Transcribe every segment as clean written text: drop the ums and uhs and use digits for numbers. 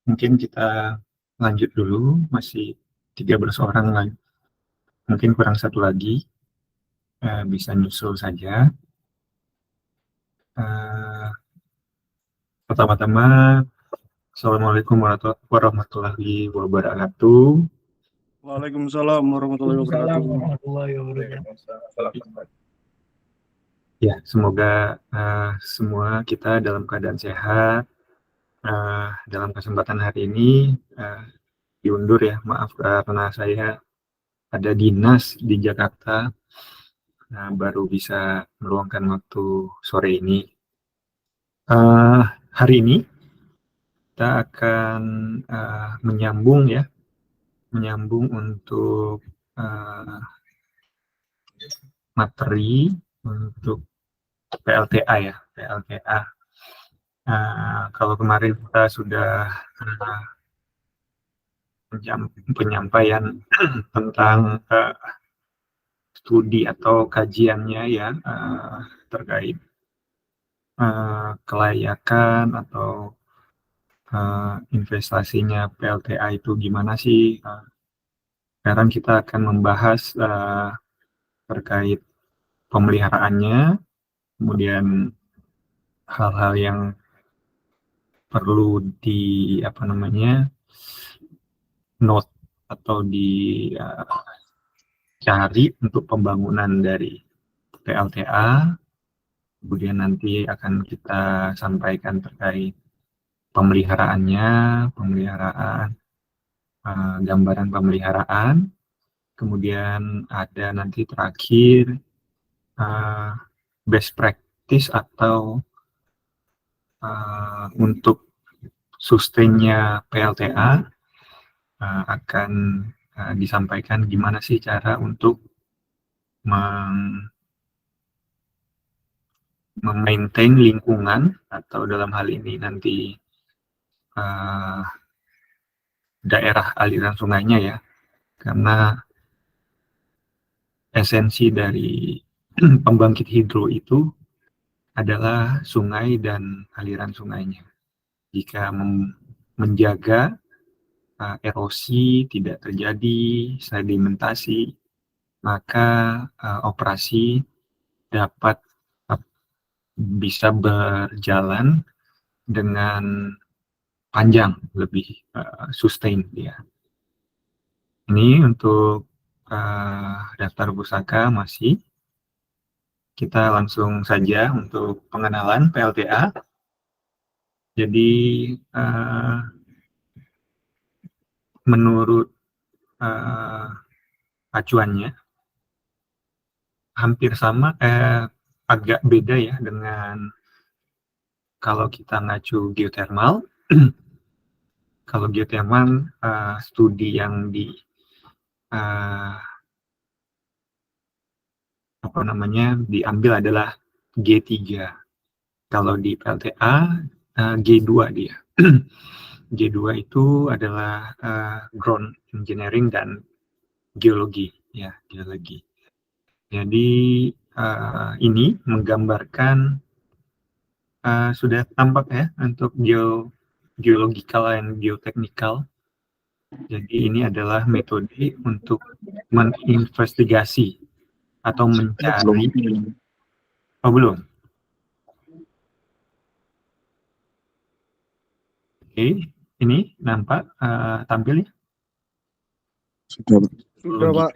Mungkin kita lanjut dulu, masih 13 orang lagi. Mungkin kurang satu lagi, bisa nyusul saja. Pertama-tama, Assalamualaikum warahmatullahi wabarakatuh. Waalaikumsalam warahmatullahi wabarakatuh. Ya, semoga semua kita dalam keadaan sehat. Dalam kesempatan hari ini diundur ya, maaf karena saya ada dinas di Jakarta, baru bisa meluangkan waktu sore ini. Hari ini kita akan menyambung untuk materi untuk PLTA ya, PLTA. Kalau kemarin kita sudah penyampaian tentang studi atau kajiannya ya, terkait kelayakan atau investasinya PLTA itu gimana sih. Sekarang kita akan membahas terkait pemeliharaannya, kemudian hal-hal yang perlu note atau dicari untuk pembangunan dari PLTA. Kemudian nanti akan kita sampaikan terkait pemeliharaannya, gambaran pemeliharaan. Kemudian ada nanti terakhir best practice atau untuk sustainnya PLTA akan disampaikan gimana sih cara untuk memaintain lingkungan, atau dalam hal ini nanti daerah aliran sungainya ya, karena esensi dari pembangkit hidro itu adalah sungai dan aliran sungainya. Jika menjaga erosi tidak terjadi, sedimentasi, maka operasi dapat bisa berjalan dengan panjang, lebih sustain dia. Ini untuk daftar pusaka masih. Kita langsung saja untuk pengenalan PLTA. Jadi menurut acuannya hampir sama, agak beda ya dengan kalau kita ngacu geothermal. Kalau geothermal studi yang diambil adalah G3. Kalau di PLTA G2 dia. G2 itu adalah ground engineering dan geologi ya, geologi. Jadi ini menggambarkan sudah tampak ya untuk geological and geotechnical. Jadi ini adalah metode untuk menginvestigasi atau mencari. Oh belum. Oke, ini nampak tampil ya? Sudah Pak.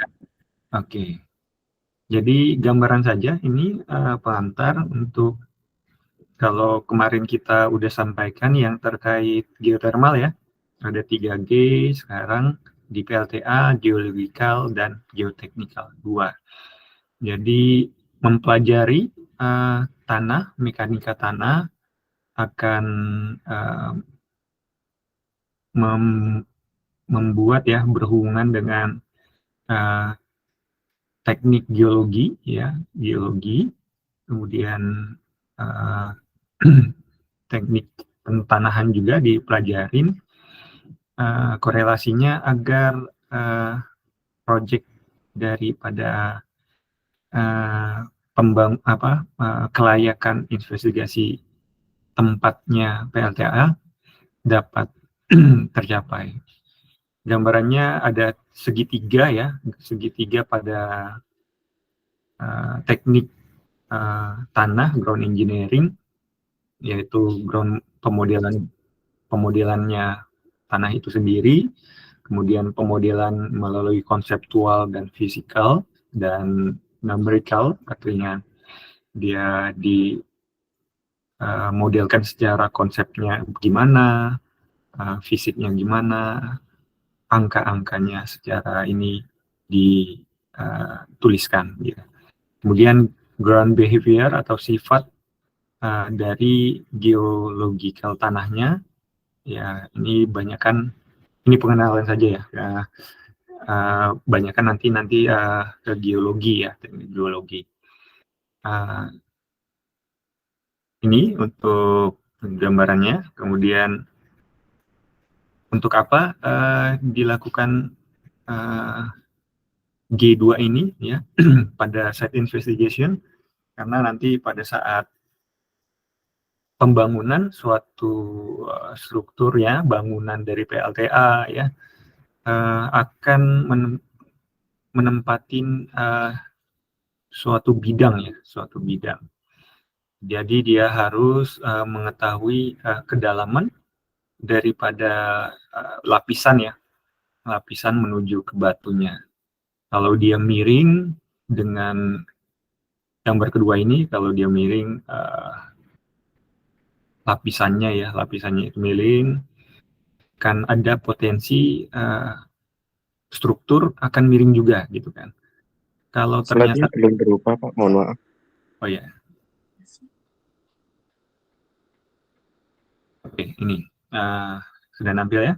Oke. Jadi gambaran saja ini pengantar untuk kalau kemarin kita udah sampaikan yang terkait geothermal ya. Ada 3G, sekarang di PLTA, geological dan geotechnical 2. Jadi mempelajari tanah, mekanika tanah, akan membuat ya, berhubungan dengan teknik geologi ya, geologi, kemudian teknik pentanahan juga dipelajarin, korelasinya agar proyek daripada kelayakan investigasi tempatnya PLTA dapat tercapai. Gambarannya ada segitiga ya, segitiga pada teknik tanah ground engineering, yaitu ground pemodelannya tanah itu sendiri, kemudian pemodelan melalui konseptual dan fisikal, dan numerical, artinya dia modelkan secara konsepnya gimana, fisiknya gimana, angka-angkanya secara ini dituliskan. Gitu. Kemudian ground behavior atau sifat dari geological tanahnya, ya ini banyakkan, ini pengenalan saja ya. Banyakkan nanti ke geologi ya, teknik geologi. Ini untuk gambarannya. Kemudian untuk apa dilakukan G2 ini ya pada site investigation, karena nanti pada saat pembangunan suatu struktur ya, bangunan dari PLTA ya, akan menempatin suatu bidang ya, suatu bidang. Jadi dia harus mengetahui kedalaman daripada lapisan ya, lapisan menuju ke batunya. Kalau dia miring dengan gambar kedua ini, kalau dia miring lapisannya itu miring, kan ada potensi struktur akan miring juga gitu kan. Kalau ternyata belum berubah Pak, mohon maaf. Oh ya. Oke, ini sudah nampil ya.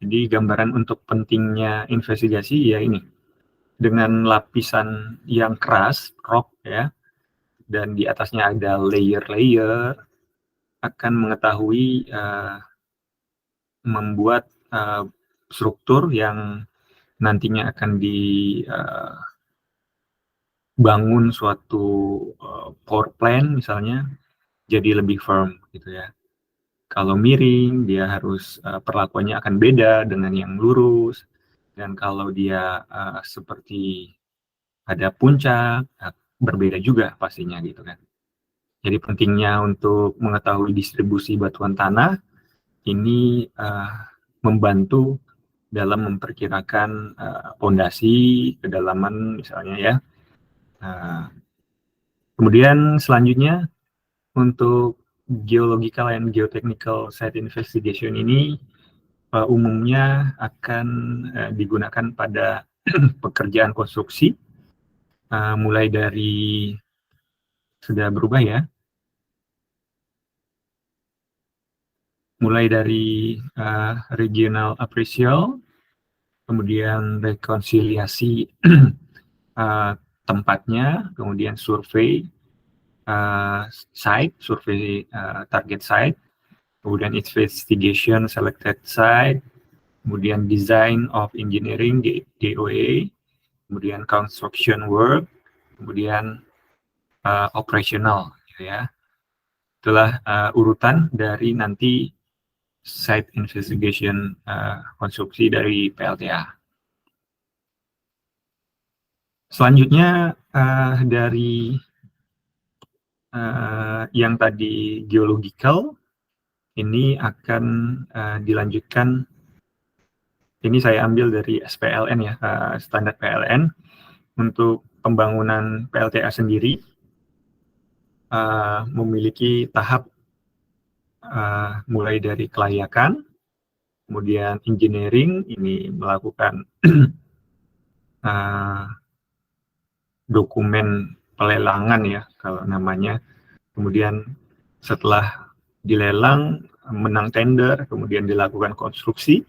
Jadi gambaran untuk pentingnya investigasi ya ini. Dengan lapisan yang keras, rock ya, dan di atasnya ada layer-layer, akan mengetahui membuat struktur yang nantinya akan dibangun suatu power plant misalnya, jadi lebih firm gitu ya. Kalau miring, dia harus perlakuannya akan beda dengan yang lurus, dan kalau dia seperti ada puncak, berbeda juga pastinya gitu kan. Jadi pentingnya untuk mengetahui distribusi batuan tanah ini membantu dalam memperkirakan fondasi, kedalaman misalnya ya. Kemudian selanjutnya untuk geological and geotechnical site investigation ini umumnya akan digunakan pada pekerjaan konstruksi, mulai dari sudah berubah ya, mulai dari regional appraisal, kemudian rekonsiliasi tempatnya, kemudian survei site, survei target site, kemudian investigation selected site, kemudian design of engineering DOA, kemudian construction work, kemudian operational ya. Itulah urutan dari nanti site investigation konstruksi dari PLTA. Selanjutnya dari yang tadi geological, ini akan dilanjutkan. Ini saya ambil dari SPLN ya, standar PLN. Untuk pembangunan PLTA sendiri memiliki tahap mulai dari kelayakan, kemudian engineering, ini melakukan dokumen pelelangan ya kalau namanya. Kemudian setelah dilelang, menang tender, kemudian dilakukan konstruksi.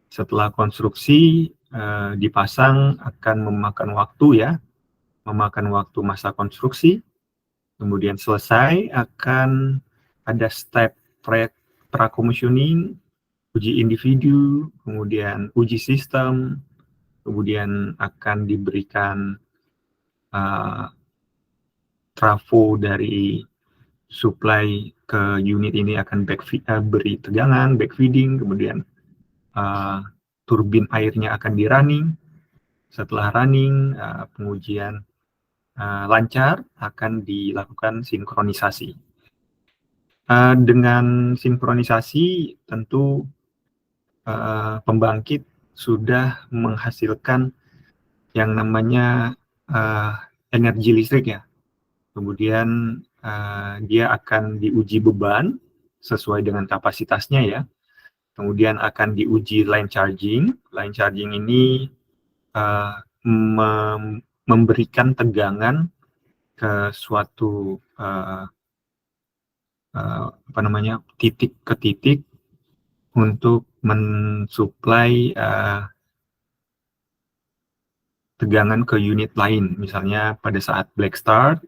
Setelah konstruksi dipasang akan memakan waktu ya, memakan waktu masa konstruksi. Kemudian selesai akan ada step pra-commissioning, uji individu, kemudian uji sistem, kemudian akan diberikan trafo dari supply ke unit ini akan beri tegangan, backfeeding, kemudian turbin airnya akan di running. Setelah running, pengujian lancar, akan dilakukan sinkronisasi. Dengan sinkronisasi tentu pembangkit sudah menghasilkan yang namanya energi listrik ya. Kemudian dia akan diuji beban sesuai dengan kapasitasnya ya. Kemudian akan diuji line charging. Line charging ini memberikan tegangan ke suatu titik ke titik untuk mensuplai tegangan ke unit lain. Misalnya pada saat black start,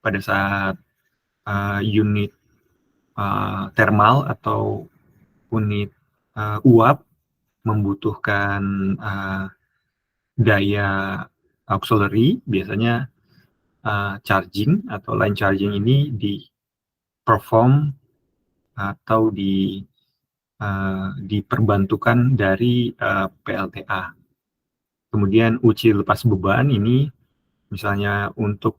pada saat unit thermal atau unit uap membutuhkan daya auxiliary, biasanya charging atau line charging ini di perform atau diperbantukan dari PLTA. Kemudian uji lepas beban ini misalnya untuk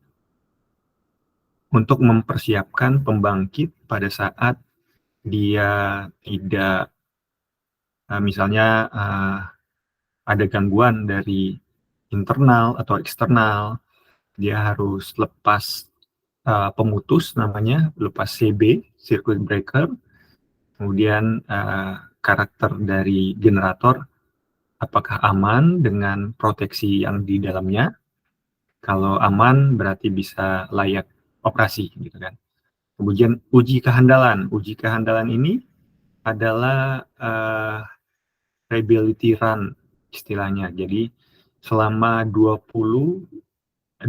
mempersiapkan pembangkit pada saat dia tidak misalnya ada gangguan dari internal atau eksternal, dia harus lepas pemutus namanya, lepas CB, circuit breaker, kemudian karakter dari generator apakah aman dengan proteksi yang di dalamnya. Kalau aman berarti bisa layak operasi gitu kan. Kemudian uji kehandalan. Uji kehandalan ini adalah reliability run istilahnya. Jadi selama 24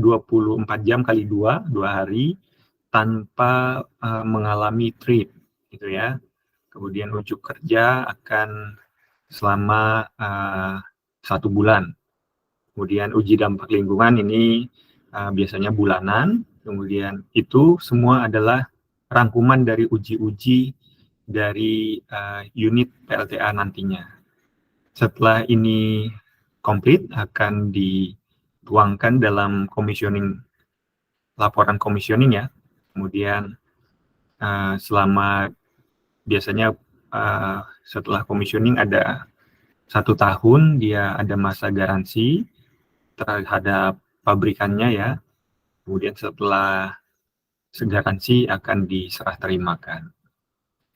jam kali 2 hari tanpa mengalami trip gitu ya. Kemudian uji kerja akan selama 1 bulan. Kemudian uji dampak lingkungan ini biasanya bulanan. Kemudian itu semua adalah rangkuman dari uji-uji dari unit PLTA nantinya. Setelah ini komplit akan dituangkan dalam laporan commissioning ya. Kemudian selama biasanya setelah commissioning ada 1 tahun dia ada masa garansi terhadap pabrikannya ya. Kemudian setelah garansi akan diserah terimakan.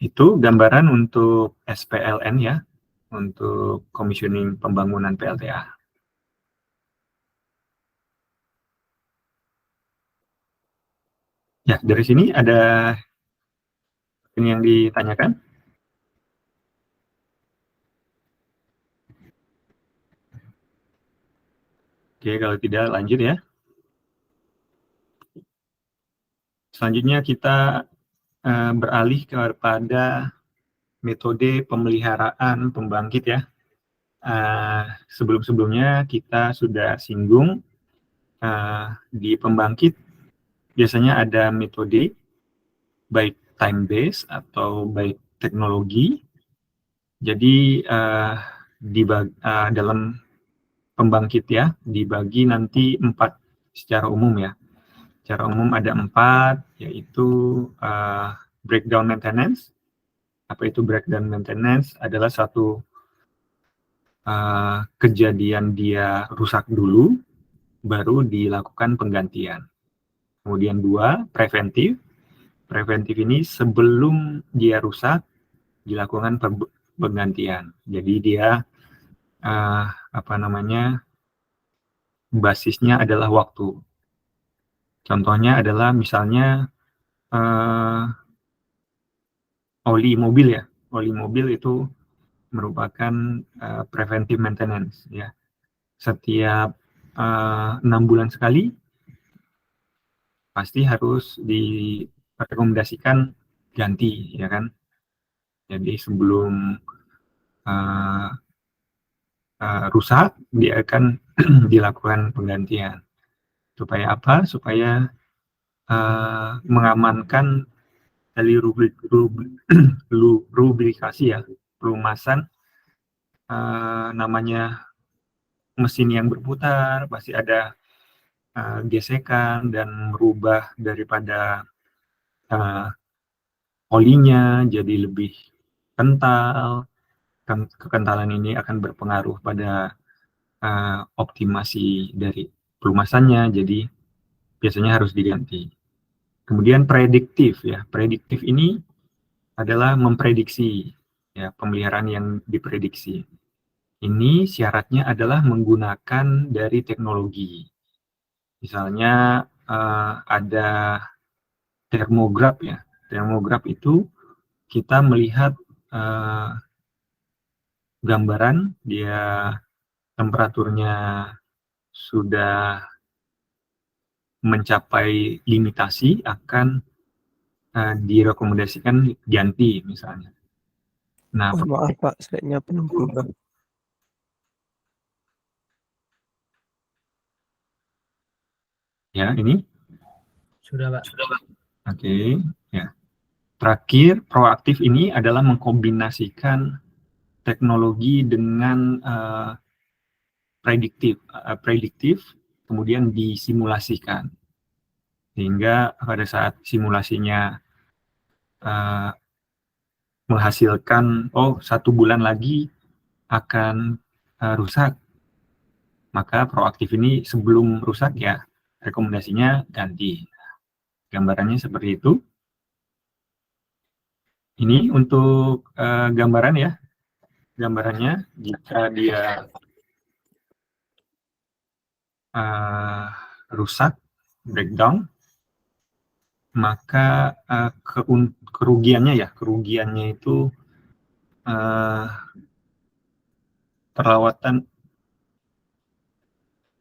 Itu gambaran untuk SPLN ya, untuk commissioning pembangunan PLTA. Ya, dari sini ada ini yang ditanyakan? Oke, kalau tidak lanjut ya. Selanjutnya kita beralih kepada metode pemeliharaan pembangkit ya. Sebelum-sebelumnya kita sudah singgung di pembangkit biasanya ada metode baik time base atau baik teknologi. Jadi dalam pembangkit ya dibagi nanti 4 secara umum ya. Secara umum ada 4, yaitu breakdown maintenance. Apa itu breakdown maintenance? Adalah satu kejadian dia rusak dulu, baru dilakukan penggantian. Kemudian 2, preventif. Preventif ini sebelum dia rusak, dilakukan penggantian. Jadi dia basisnya adalah waktu. Contohnya adalah misalnya oli mobil ya. Oli mobil itu merupakan preventive maintenance ya. Setiap 6 bulan sekali pasti harus direkomendasikan ganti ya kan. Jadi sebelum rusak dia akan dilakukan penggantian. Supaya apa? Supaya mengamankan dari rubrikasi ya, pelumasan, namanya mesin yang berputar pasti ada gesekan dan merubah daripada olinya jadi lebih kental. Kekentalan ini akan berpengaruh pada optimasi dari pelumasannya, jadi biasanya harus diganti. Kemudian prediktif ya, prediktif ini adalah memprediksi ya, pemeliharaan yang diprediksi. Ini syaratnya adalah menggunakan dari teknologi. Misalnya ada termograf ya. Termograf itu kita melihat gambaran dia temperaturnya sudah mencapai limitasi akan direkomendasikan ganti misalnya. Nah, Maaf Pak, slide-nya belum berubah. ya ini. Sudah, Pak. Oke, ya. Terakhir, proaktif ini adalah mengkombinasikan teknologi dengan prediktif, kemudian disimulasikan. Sehingga pada saat simulasinya menghasilkan, 1 bulan lagi akan rusak, maka proaktif ini sebelum rusak ya rekomendasinya ganti. Gambarannya seperti itu. Ini untuk gambaran ya. Gambarannya jika dia rusak, breakdown, maka kerugiannya itu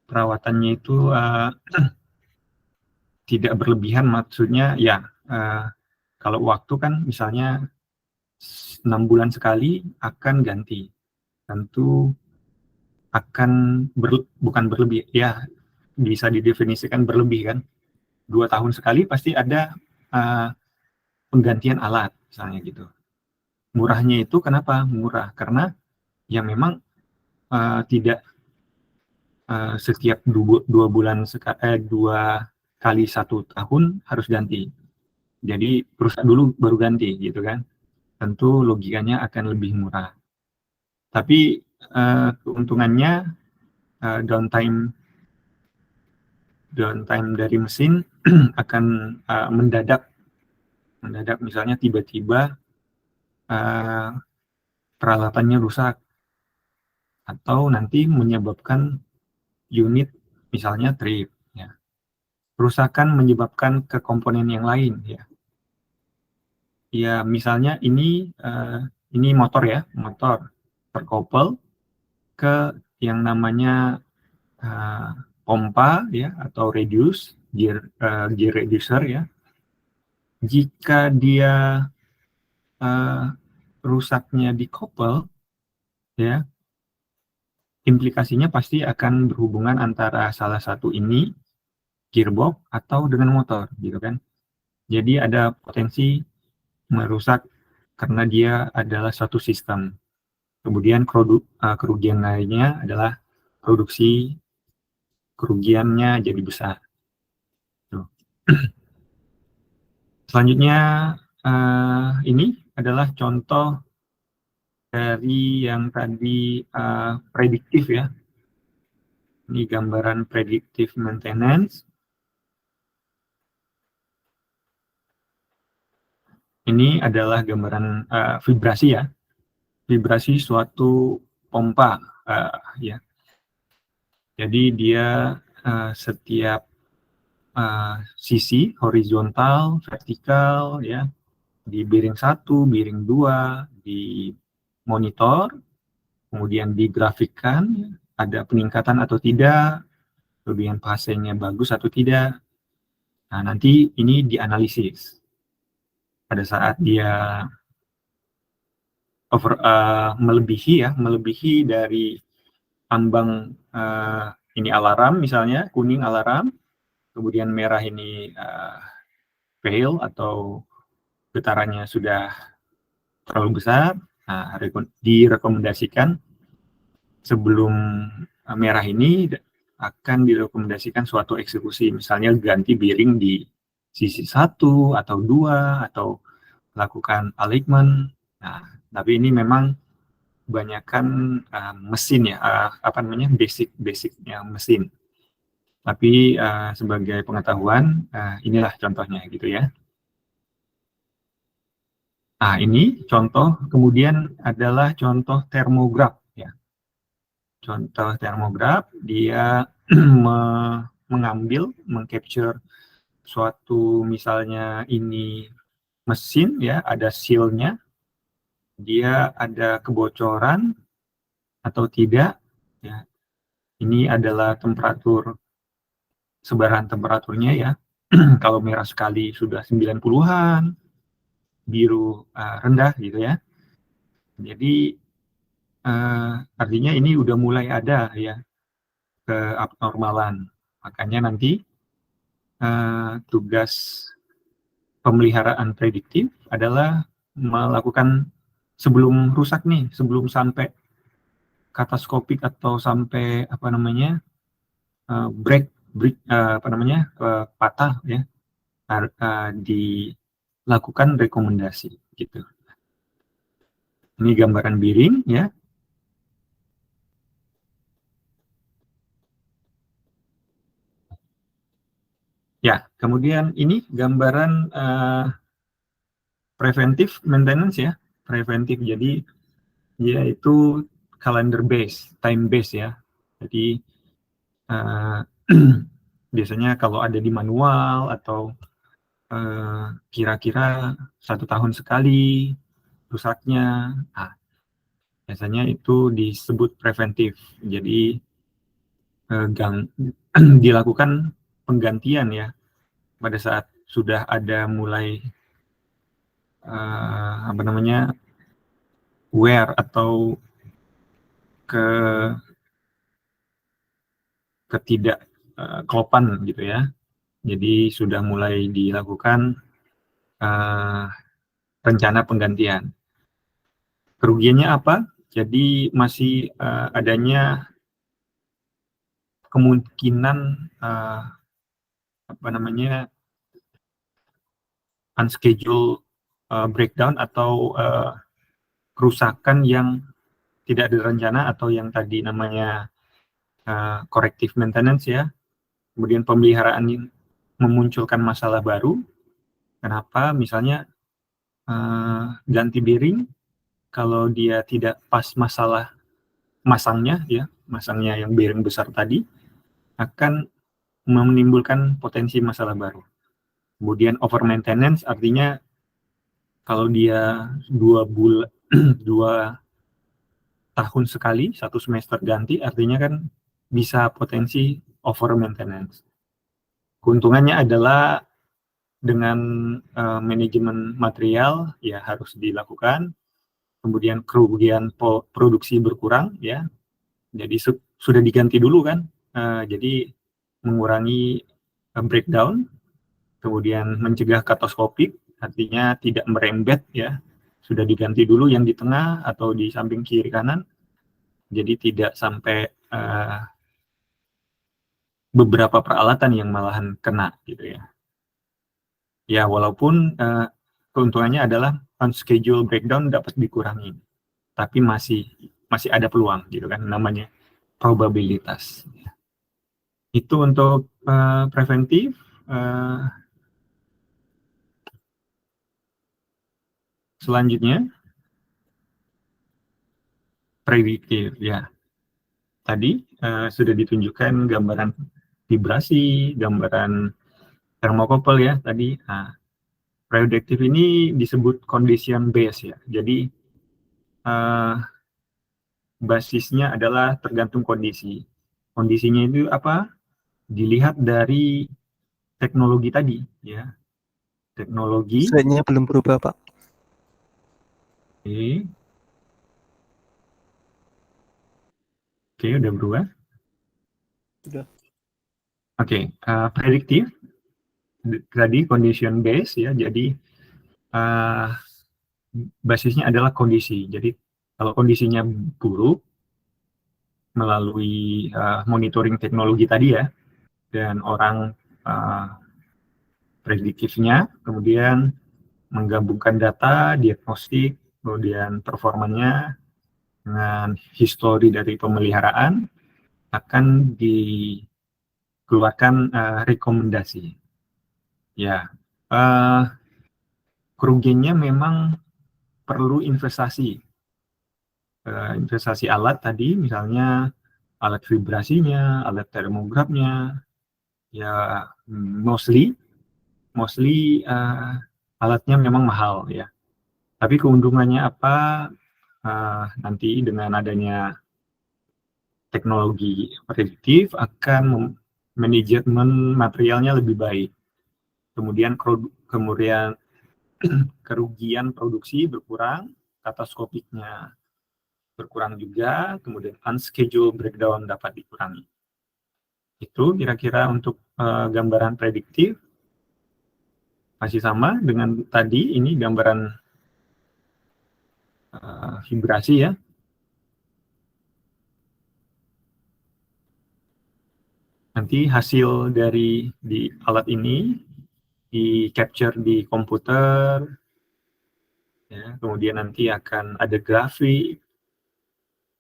perawatannya itu tidak berlebihan, maksudnya ya kalau waktu kan misalnya 6 bulan sekali akan ganti, tentu akan bukan berlebih ya, bisa didefinisikan berlebih kan, 2 tahun sekali pasti ada penggantian alat misalnya gitu. Murahnya itu kenapa murah? Karena ya memang tidak setiap 2 bulan 2 kali 1 tahun harus ganti. Jadi rusak dulu baru ganti gitu kan. Tentu logikanya akan lebih murah. Tapi keuntungannya downtime dari mesin akan mendadak misalnya tiba-tiba peralatannya rusak atau nanti menyebabkan unit misalnya trip ya. Kerusakan menyebabkan ke komponen yang lain ya. Ya misalnya ini motor ya, motor terkoppel ke yang namanya pompa ya atau gear reducer ya. Jika dia rusaknya di koppel ya, implikasinya pasti akan berhubungan antara salah satu ini gearbox atau dengan motor gitu kan. Jadi ada potensi merusak karena dia adalah suatu sistem. Kemudian kerugian lainnya adalah kerugiannya jadi besar. Selanjutnya ini adalah contoh dari yang tadi prediktif ya. Ini gambaran predictive maintenance. Ini adalah gambaran vibrasi ya. Vibrasi suatu pompa ya. Jadi dia setiap sisi horizontal, vertikal ya, di bearing 1, bearing 2, di monitor, kemudian digrafikkan ada peningkatan atau tidak, kemudian fasenya bagus atau tidak. Nah, nanti ini dianalisis. Pada saat dia melebihi dari ambang ini alarm misalnya, kuning alarm, kemudian merah ini fail atau getarannya sudah terlalu besar, direkomendasikan sebelum merah ini akan direkomendasikan suatu eksekusi, misalnya ganti bearing di sisi 1 atau 2 atau lakukan alignment. Nah, tapi ini memang kebanyakan mesin ya, basicnya mesin. Tapi sebagai pengetahuan, inilah contohnya gitu ya. Nah, ini contoh, kemudian adalah contoh termograf ya. Contoh termograf, dia mengcapture suatu, misalnya ini mesin ya, ada seal-nya, dia ada kebocoran atau tidak ya. Ini adalah temperatur, sebaran temperaturnya ya. Kalau merah sekali sudah 90-an, biru rendah gitu ya. Jadi artinya ini udah mulai ada ya keabnormalan. Makanya nanti tugas pemeliharaan prediktif adalah melakukan sebelum rusak nih, sebelum sampai kataskopik atau sampai patah ya, dilakukan rekomendasi gitu. Ini gambaran bearing ya. Ya, kemudian ini gambaran preventive maintenance ya. Preventif, jadi dia itu calendar base, time base ya. Jadi biasanya kalau ada di manual atau kira-kira 1 tahun sekali rusaknya, biasanya itu disebut preventif. Jadi dilakukan penggantian ya pada saat sudah ada mulai wear atau ketidakkelopan gitu ya. Jadi sudah mulai dilakukan rencana penggantian. Kerugiannya apa? Jadi masih adanya kemungkinan unscheduled breakdown atau kerusakan yang tidak direncana atau yang tadi namanya corrective maintenance ya. Kemudian pemeliharaan yang memunculkan masalah baru. Kenapa? Misalnya ganti bearing, kalau dia tidak pas masalah masangnya yang bearing besar tadi, akan menimbulkan potensi masalah baru. Kemudian over maintenance, artinya kalau dia 2 tahun sekali, 1 semester ganti, artinya kan bisa potensi over maintenance. Keuntungannya adalah dengan manajemen material ya harus dilakukan, kemudian kerugian produksi berkurang ya, jadi sudah diganti dulu kan, jadi mengurangi breakdown, kemudian mencegah kataskopik, artinya tidak merembet ya, sudah diganti dulu yang di tengah atau di samping kiri kanan, jadi tidak sampai beberapa peralatan yang malahan kena gitu ya. Ya walaupun keuntungannya adalah unscheduled breakdown dapat dikurangi, tapi masih ada peluang gitu kan, namanya probabilitas. Itu untuk preventif. Selanjutnya prediktif ya. Tadi sudah ditunjukkan gambaran vibrasi, gambaran thermocouple ya tadi. Prediktif ini disebut condition base ya. Jadi basisnya adalah tergantung kondisi. Kondisinya itu apa? Dilihat dari teknologi tadi ya. Teknologi. Slide-nya belum berubah, Pak. Oke, udah berubah. Sudah. Oke, prediktif tadi condition base ya. Jadi uh, basisnya adalah kondisi. Jadi kalau kondisinya buruk, melalui monitoring teknologi tadi ya, dan orang prediktifnya, kemudian menggabungkan data, diagnostik, kemudian performanya dengan histori dari pemeliharaan, akan dikeluarkan rekomendasi. Ya, kerugiannya memang perlu investasi. Investasi alat tadi, misalnya alat vibrasinya, alat termografnya, ya mostly alatnya memang mahal ya. Tapi keuntungannya apa? Nanti dengan adanya teknologi prediktif akan manajemen materialnya lebih baik. Kemudian kerugian produksi berkurang, katastrofiknya berkurang juga, kemudian unscheduled breakdown dapat dikurangi. Itu kira-kira untuk gambaran prediktif. Masih sama dengan tadi, ini gambaran vibrasi ya. Nanti hasil dari di alat ini di capture di komputer, ya, kemudian nanti akan ada grafik,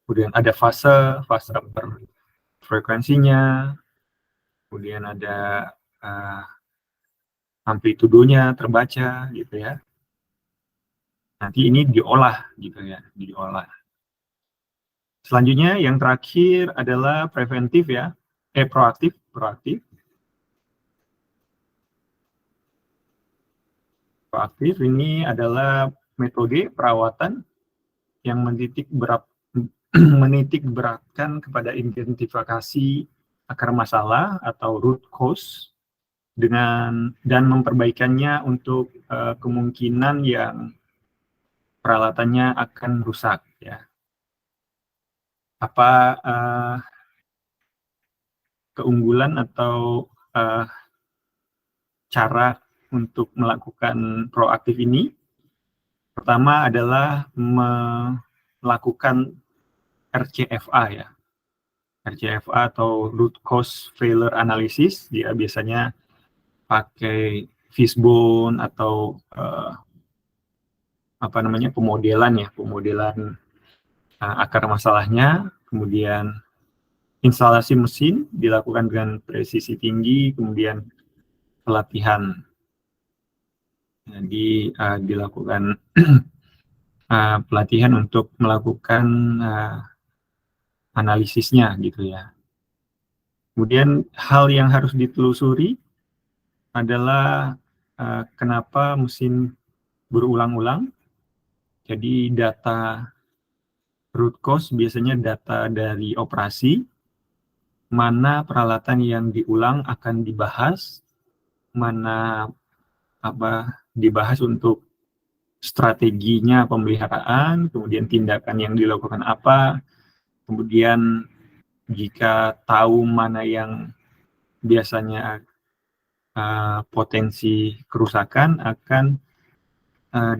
kemudian ada fase per frekuensinya, kemudian ada amplitudonya terbaca gitu ya. Nanti ini diolah gitu ya, diolah. Selanjutnya yang terakhir adalah preventif ya, proaktif. Proaktif ini adalah metode perawatan yang menitik beratkan kepada identifikasi akar masalah atau root cause dan memperbaikannya untuk kemungkinan yang peralatannya akan rusak ya. Apa keunggulan atau cara untuk melakukan proaktif ini? Pertama adalah melakukan RCFA ya. RCFA atau root cause failure analysis, dia biasanya pakai fishbone atau pemodelan akar masalahnya, kemudian instalasi mesin dilakukan dengan presisi tinggi, kemudian pelatihan. Jadi dilakukan pelatihan untuk melakukan analisisnya gitu ya. Kemudian hal yang harus ditelusuri adalah kenapa mesin berulang-ulang. Jadi data root cause biasanya data dari operasi, mana peralatan yang diulang akan dibahas, mana dibahas untuk strateginya pemeliharaan, kemudian tindakan yang dilakukan apa, kemudian jika tahu mana yang biasanya potensi kerusakan, akan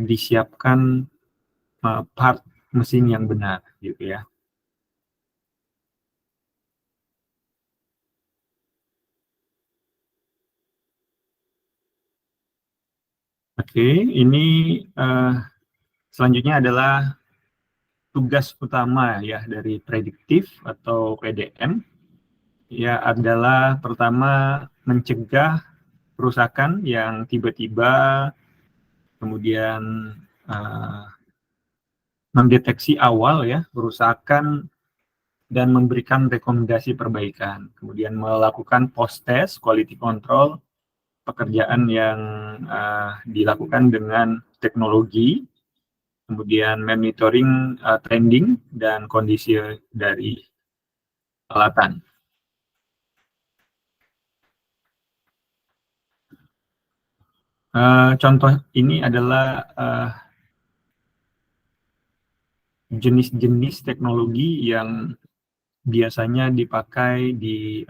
disiapkan part mesin yang benar gitu ya. Oke, ini selanjutnya adalah tugas utama ya dari prediktif atau PDM. Ya adalah pertama mencegah kerusakan yang tiba-tiba, kemudian mendeteksi awal ya kerusakan dan memberikan rekomendasi perbaikan. Kemudian melakukan post-test, quality control, pekerjaan yang dilakukan dengan teknologi, kemudian monitoring trending dan kondisi dari peralatan. Contoh ini adalah jenis-jenis teknologi yang biasanya dipakai di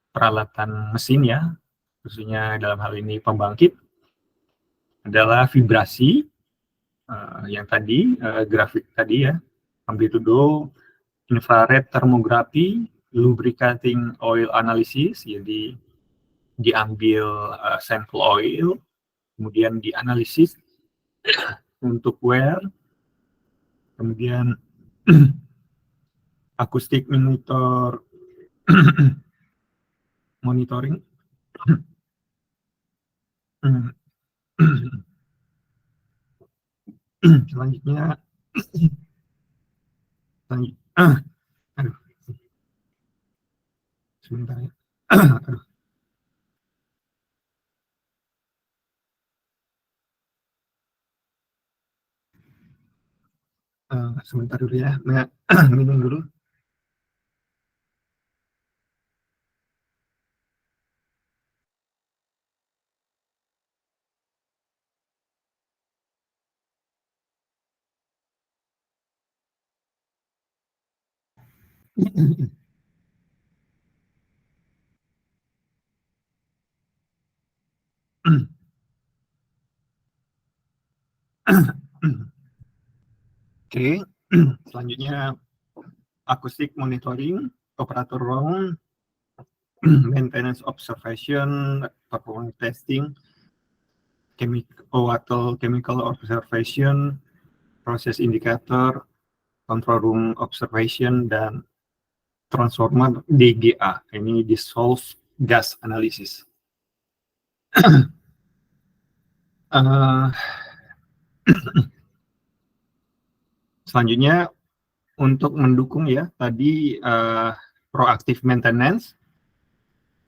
peralatan mesin ya, khususnya dalam hal ini pembangkit. adalah vibrasi, yang tadi, grafik tadi ya, amplitudo, infrared thermography, lubricating oil analysis, jadi diambil sampel oil, kemudian dianalisis untuk wear, kemudian acoustic monitoring. Selanjutnya, aduh, sebentar ya. Aduh, sebentar dulu ya, minum dulu. Oke, selanjutnya acoustic monitoring, operator room, maintenance observation, performance testing, chemical observation, process indicator, control room observation, dan transformer DGA, ini dissolved gas analysis. Selanjutnya untuk mendukung ya tadi proactive maintenance,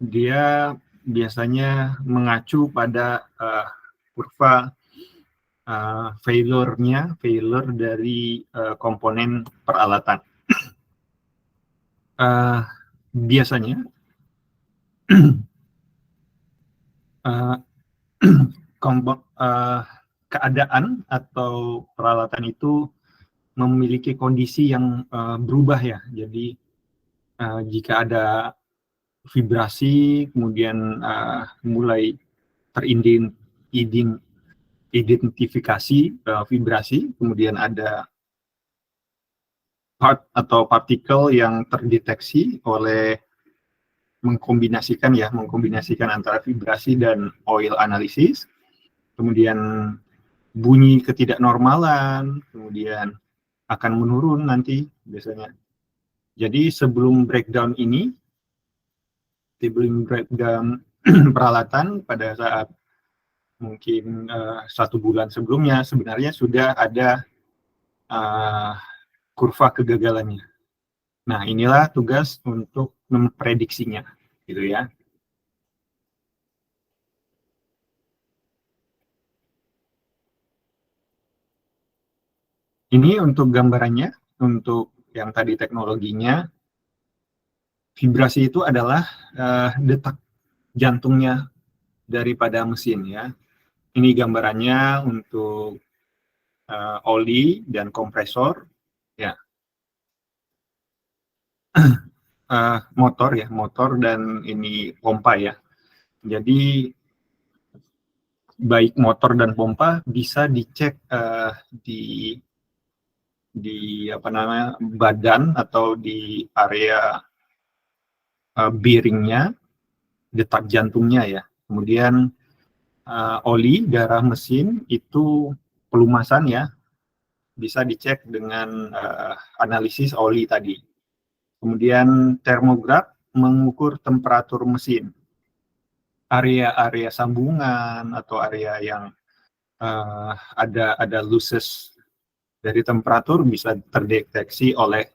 dia biasanya mengacu pada kurva failure dari komponen peralatan. Biasanya keadaan atau peralatan itu memiliki kondisi yang berubah ya. Jadi jika ada vibrasi, kemudian mulai teridentifikasi vibrasi, kemudian ada part atau partikel yang terdeteksi oleh mengkombinasikan antara vibrasi dan oil analysis, kemudian bunyi ketidaknormalan, kemudian akan menurun nanti biasanya. Jadi sebelum breakdown peralatan pada saat mungkin 1 bulan sebelumnya sebenarnya sudah ada kurva kegagalannya. Nah, inilah tugas untuk memprediksinya, gitu ya. Ini untuk gambarannya, untuk yang tadi teknologinya, vibrasi itu adalah detak jantungnya daripada mesin ya. Ini gambarannya untuk oli dan kompresor, ya. Motor dan ini pompa ya. Jadi baik motor dan pompa bisa dicek di badan atau di area bearingnya, detak jantungnya ya. Kemudian oli darah mesin itu pelumasan ya, bisa dicek dengan analisis oli tadi. Kemudian termograf mengukur temperatur mesin. Area-area sambungan atau area yang ada losses dari temperatur bisa terdeteksi oleh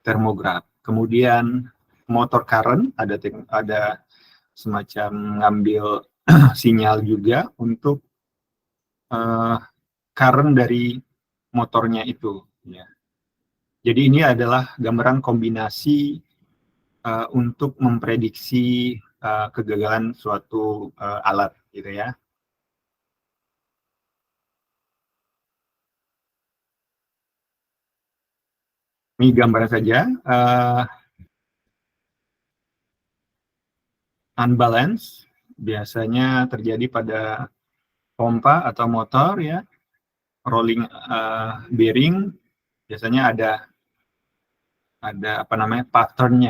termograf. Kemudian motor current ada semacam ngambil sinyal juga untuk current dari motornya itu. Ya. Jadi ini adalah gambaran kombinasi untuk memprediksi kegagalan suatu alat, gitu ya. Ini gambaran saja. Unbalance biasanya terjadi pada pompa atau motor ya, rolling bearing, biasanya ada apa namanya pattern.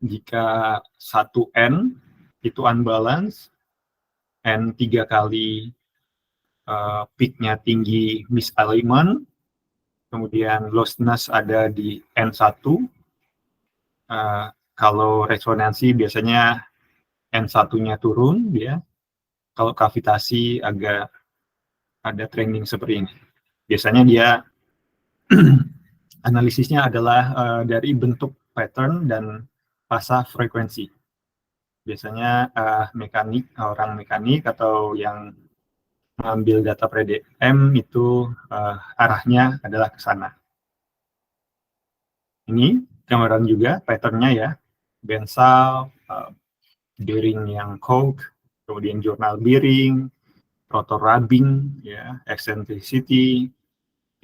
Jika satu N itu unbalance, N 3 kali peak-nya tinggi misalignment, kemudian lostness ada di N1, kalau resonansi biasanya N1-nya turun, ya. Kalau kavitasi agak ada trending seperti ini. Biasanya dia analisisnya adalah dari bentuk pattern dan fasa frekuensi. Biasanya orang mekanik atau yang mengambil data PDM itu arahnya adalah ke sana. Ini gambaran juga patternnya ya, bensal, bearing yang coke, kemudian jurnal bearing, rotor rubbing, ya, eccentricity.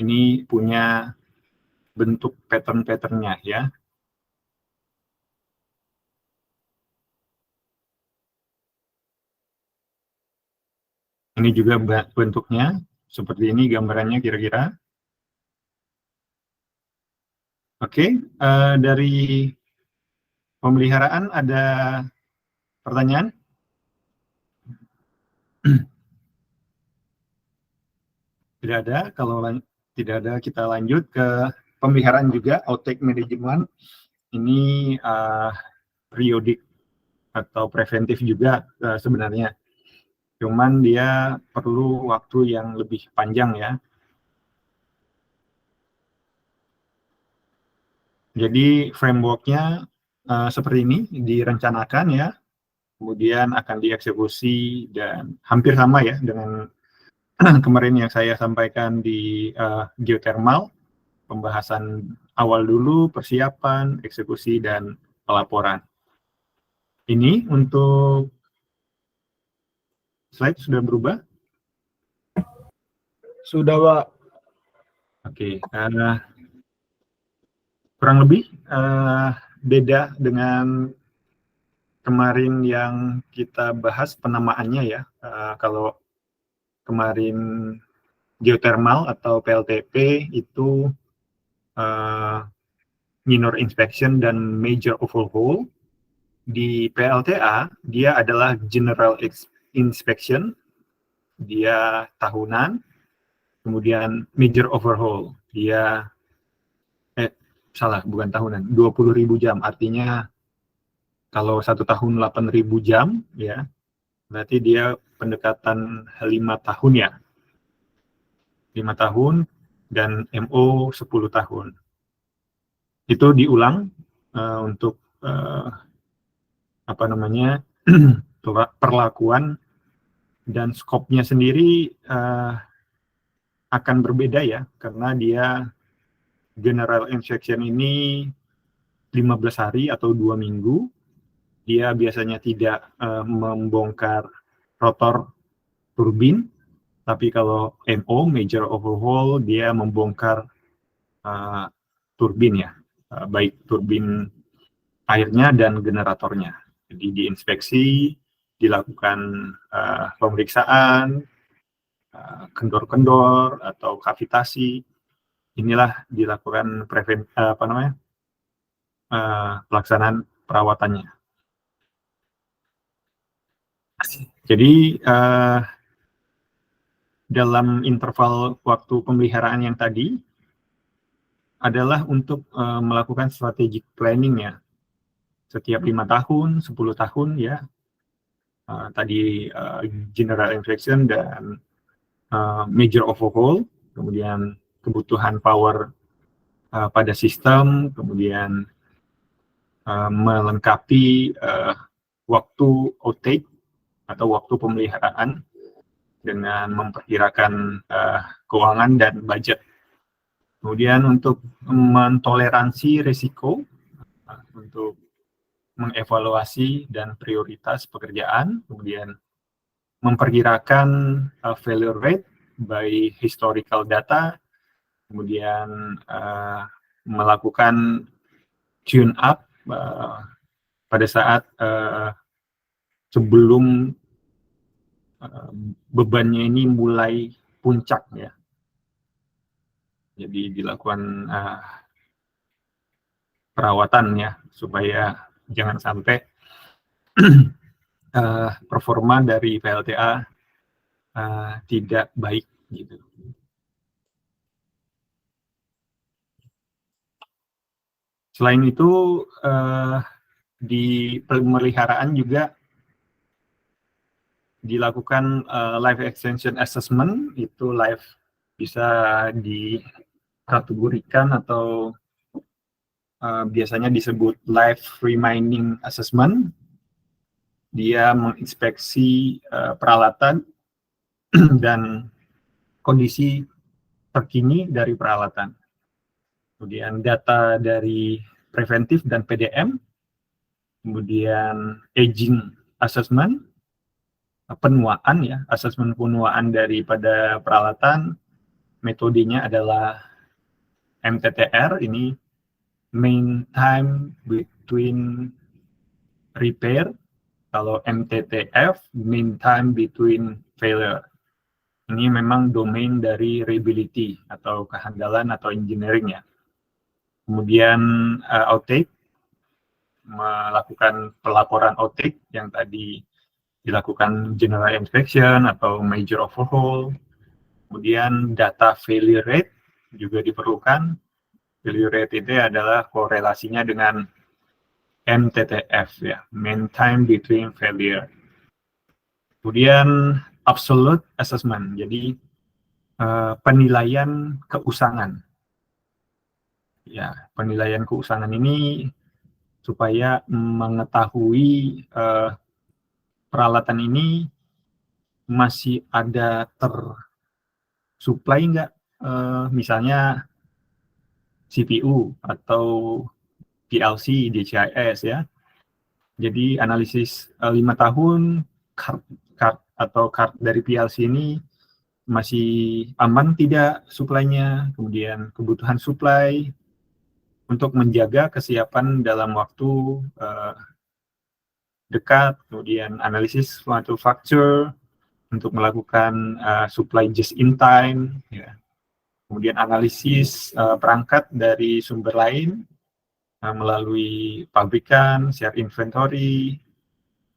Ini punya bentuk pattern-patternnya ya. Ini juga bentuknya seperti ini gambarannya kira-kira. Oke, dari pemeliharaan ada pertanyaan? Tidak ada. Kalau tidak ada, kita lanjut ke pemeliharaan juga, outtake management. Ini periodik atau preventif juga sebenarnya. Cuman dia perlu waktu yang lebih panjang ya. Jadi framework-nya seperti ini direncanakan ya, kemudian akan dieksekusi dan hampir sama ya dengan kemarin yang saya sampaikan di geothermal, pembahasan awal dulu, persiapan, eksekusi, dan pelaporan. Ini untuk slide sudah berubah? Sudah, Pak. Oke, kurang lebih beda dengan kemarin yang kita bahas penamaannya ya. Kalau kemarin geothermal atau PLTP itu minor inspection dan major overhaul. Di PLTA dia adalah general inspection, dia tahunan, kemudian major overhaul dia bukan tahunan, 20.000 jam, artinya kalau 1 tahun 8.000 jam ya, berarti dia pendekatan 5 tahun ya, 5 tahun dan MO 10 tahun. Itu diulang untuk apa namanya perlakuan dan skopnya sendiri akan berbeda ya, karena dia general inspection ini 15 hari atau 2 minggu. Dia biasanya tidak membongkar rotor turbin, tapi kalau MO, major overhaul, dia membongkar turbin ya, baik turbin airnya dan generatornya. Jadi diinspeksi, dilakukan pemeriksaan, kendor-kendor atau kavitasi. Inilah dilakukan pelaksanaan perawatannya. Jadi dalam interval waktu pemeliharaan yang tadi adalah untuk melakukan strategic planning ya. Setiap 5 tahun, 10 tahun ya. Tadi general inspection dan major overhaul, kemudian kebutuhan power pada sistem, kemudian melengkapi waktu outtake atau waktu pemeliharaan dengan memperkirakan keuangan dan budget. Kemudian untuk mentoleransi risiko, untuk mengevaluasi dan prioritas pekerjaan, kemudian memperkirakan failure rate by historical data, kemudian melakukan tune up pada saat sebelum bebannya ini mulai puncak ya. Jadi dilakukan perawatan ya supaya jangan sampai performa dari PLTA tidak baik gitu. Selain itu di pemeliharaan juga dilakukan life extension assessment. Itu life bisa dikategorikan atau biasanya disebut life reminding assessment. Dia menginspeksi peralatan dan kondisi terkini dari peralatan. Kemudian data dari preventif dan PDM, kemudian aging assessment, penuaan ya, asesmen penuaan daripada peralatan. Metodenya adalah MTTR, ini mean time between repair. Kalau MTTF, mean time between failure. Ini memang domain dari reliability atau kehandalan atau engineering ya. Kemudian outtake, melakukan pelaporan outtake yang tadi dilakukan general inspection atau major overhaul. Kemudian data failure rate juga diperlukan. Failure rate itu adalah korelasinya dengan MTTF ya, mean time between failure. Kemudian absolute assessment, jadi penilaian keusangan. Ya, penilaian keusangan ini supaya mengetahui peralatan ini masih ada tersuplai nggak, misalnya CPU atau PLC, DCIS ya. Jadi analisis 5 tahun card dari PLC ini masih aman tidak suplainya, kemudian kebutuhan suplai untuk menjaga kesiapan dalam waktu dekat, kemudian analisis manufacture untuk melakukan supply just in time, ya. Kemudian analisis perangkat dari sumber lain melalui pabrikan, share inventory,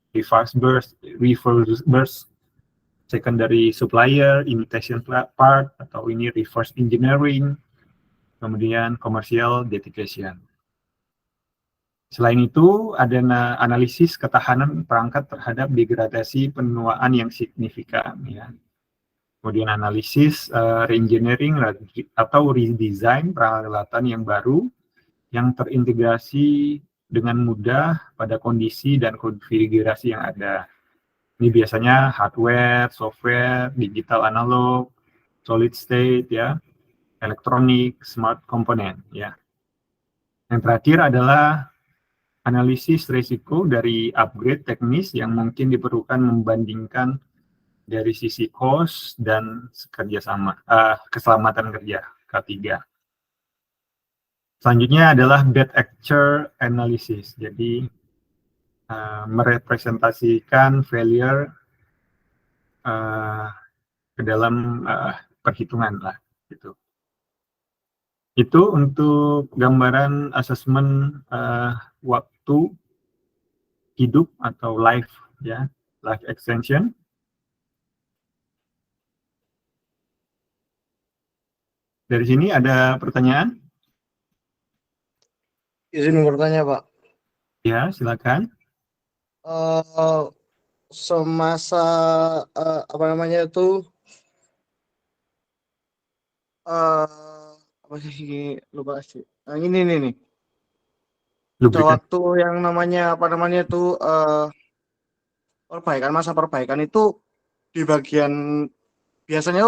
reverse burst, secondary supplier, imitation part, atau ini reverse engineering, kemudian commercial dedication. Selain itu, ada analisis ketahanan perangkat terhadap degradasi penuaan yang signifikan. Ya. Kemudian analisis reengineering atau redesign peralatan yang baru yang terintegrasi dengan mudah pada kondisi dan konfigurasi yang ada. Ini biasanya hardware, software, digital analog, solid state ya, elektronik, smart component ya. Yang terakhir adalah analisis risiko dari upgrade teknis yang mungkin diperlukan membandingkan dari sisi cost dan keselamatan kerja K3. Selanjutnya adalah bad actor analysis. Jadi merepresentasikan failure ke dalam perhitungan lah gitu. Itu untuk gambaran asesmen waktu hidup atau life ya, life extension. Dari sini ada pertanyaan? Izin bertanya, Pak. Ya, silakan. Semasa apa namanya itu apa sih, lupa sih. Nah, ini nih. Ada waktu yang namanya apa namanya itu masa perbaikan itu di bagian biasanya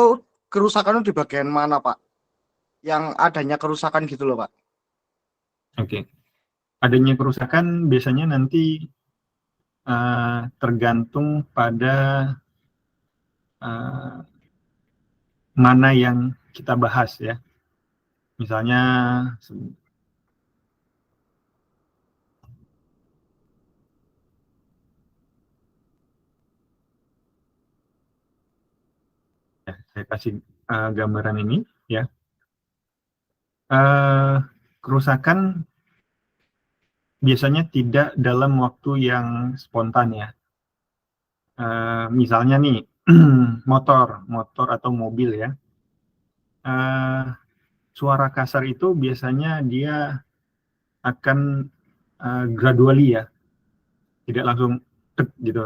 kerusakan di bagian mana, Pak? Yang adanya kerusakan gitu loh, Pak. Oke. Adanya kerusakan biasanya nanti tergantung pada mana yang kita bahas ya. Misalnya Saya kasih gambaran ini ya. Kerusakan biasanya tidak dalam waktu yang spontan ya. Misalnya nih motor atau mobil ya. Suara kasar itu biasanya dia akan gradually ya, tidak langsung tek gitu.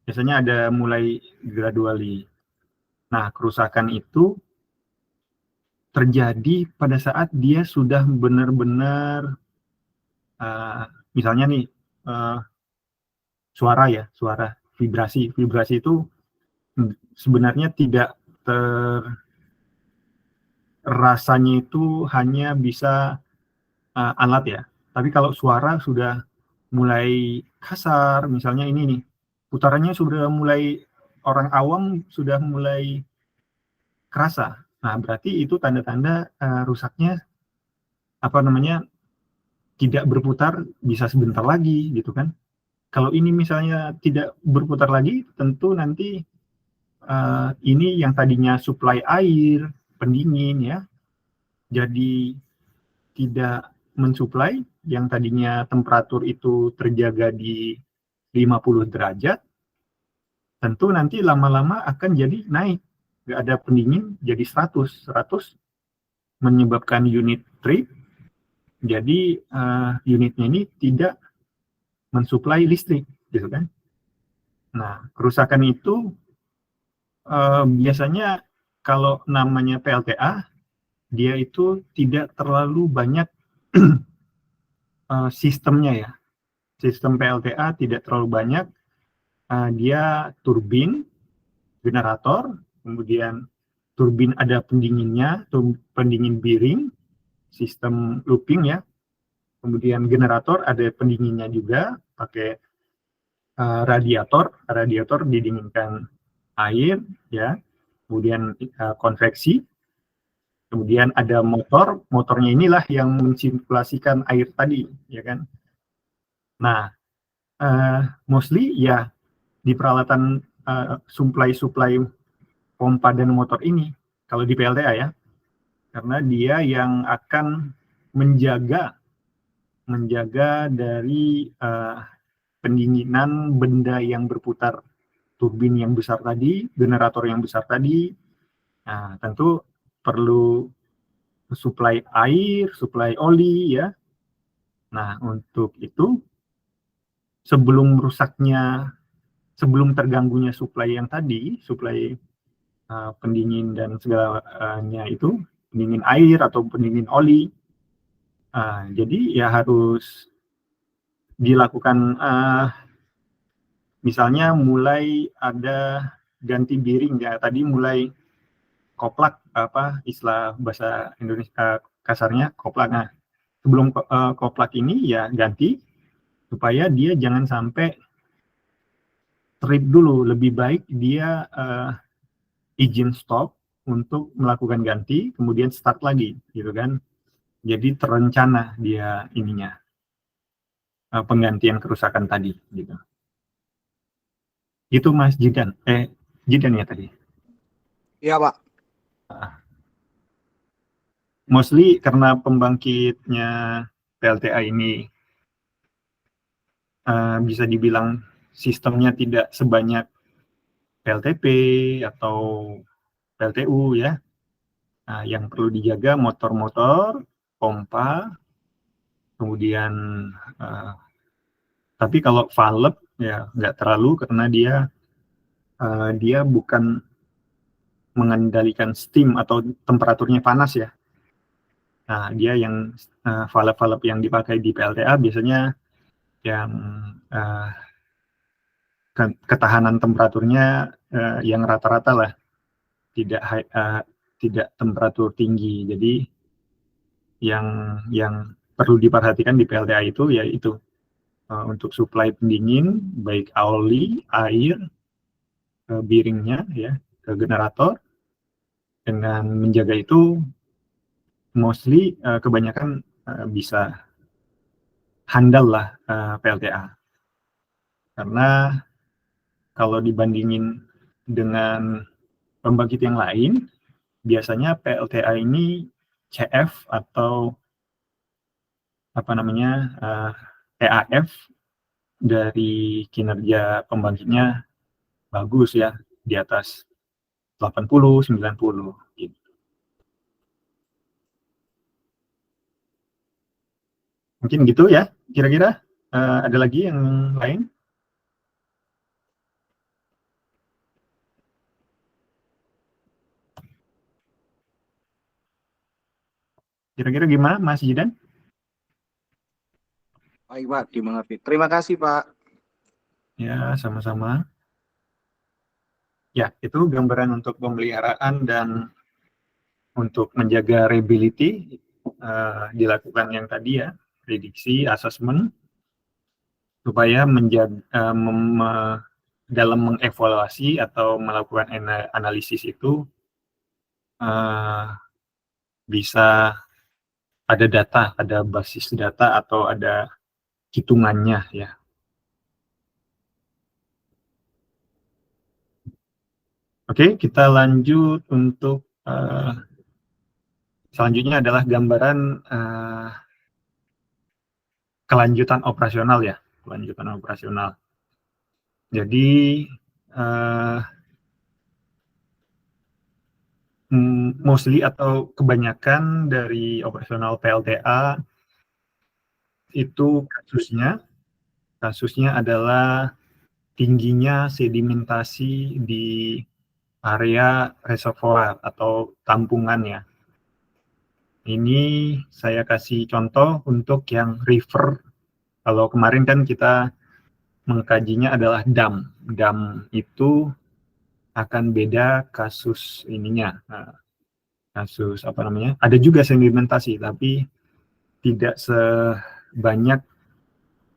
Biasanya ada mulai gradually. Nah, kerusakan itu terjadi pada saat dia sudah benar-benar misalnya nih suara vibrasi itu sebenarnya tidak rasanya itu hanya bisa alat ya, tapi kalau suara sudah mulai kasar, misalnya ini nih putarannya sudah mulai, orang awam sudah mulai kerasa, nah berarti itu tanda-tanda rusaknya apa namanya tidak berputar, bisa sebentar lagi gitu kan. Kalau ini misalnya tidak berputar lagi, tentu nanti ini yang tadinya suplai air, pendingin ya, jadi tidak mensuplai, yang tadinya temperatur itu terjaga di 50 derajat, tentu nanti lama-lama akan jadi naik. Nggak ada pendingin, jadi 100 menyebabkan unit trip, jadi unitnya ini tidak mensuplai listrik, gitu kan. Nah, kerusakan itu biasanya kalau namanya PLTA, dia itu tidak terlalu banyak sistemnya ya. Sistem PLTA tidak terlalu banyak. Dia turbin, generator, kemudian turbin ada pendinginnya, pendingin bearing, sistem looping ya. Kemudian generator ada pendinginnya juga, pakai radiator didinginkan air ya. Kemudian konveksi. Kemudian ada motornya inilah yang mensirkulasikan air tadi, ya kan. Nah, mostly ya di peralatan supply pompa dan motor ini, kalau di PLTA ya, karena dia yang akan menjaga dari pendinginan benda yang berputar, turbin yang besar tadi, generator yang besar tadi. Nah, tentu perlu suplai air, suplai oli ya. Nah, untuk itu sebelum terganggunya suplai yang tadi, suplai pendingin dan segalanya itu, pendingin air atau pendingin oli, jadi ya harus dilakukan misalnya mulai ada ganti bearing ya, tadi mulai koplak, apa istilah bahasa Indonesia kasarnya koplak. Nah, sebelum koplak ini ya ganti, supaya dia jangan sampai trip dulu, lebih baik dia izin stop untuk melakukan ganti, kemudian start lagi gitu kan. Jadi terencana dia ininya penggantian kerusakan tadi gitu. Itu Mas Jidan ya tadi. Iya Pak. Mostly karena pembangkitnya PLTA ini bisa dibilang sistemnya tidak sebanyak PLTP atau PLTU ya. Nah, yang perlu dijaga motor-motor, pompa, kemudian tapi kalau valve ya nggak terlalu, karena dia bukan mengendalikan steam atau temperaturnya panas ya. Nah, dia yang valve-valve yang dipakai di PLTA biasanya yang ketahanan temperaturnya yang rata-rata lah, tidak temperatur tinggi. Jadi yang perlu diperhatikan di PLTA itu yaitu untuk suplai pendingin, baik oli, air, bearingnya ya, ke generator. Dengan menjaga itu, mostly kebanyakan bisa handal lah PLTA. Karena kalau dibandingin dengan pembangkit yang lain, biasanya PLTA ini CF atau EAF dari kinerja pembangkitnya bagus ya, di atas 80, 90 gitu. Mungkin gitu ya, kira-kira. Ada lagi yang lain? Kira-kira gimana, Mas Jidan? Baik, Pak, dimengerti. Terima kasih, Pak. Ya, sama-sama. Ya, itu gambaran untuk pemeliharaan dan untuk menjaga reliability dilakukan yang tadi ya, prediksi, assessment, supaya menjaga dalam mengevaluasi atau melakukan analisis itu bisa ada data, ada basis data atau ada hitungannya ya. Oke, kita lanjut untuk selanjutnya adalah gambaran kelanjutan operasional ya, kelanjutan operasional. Jadi mostly atau kebanyakan dari operasional PLTA itu kasusnya adalah tingginya sedimentasi di area reservoir atau tampungan ya. Ini saya kasih contoh untuk yang river. Kalau kemarin kan kita mengkajinya adalah dam. Dam itu akan beda kasus ininya. Kasus ada juga sedimentasi, tapi tidak sebanyak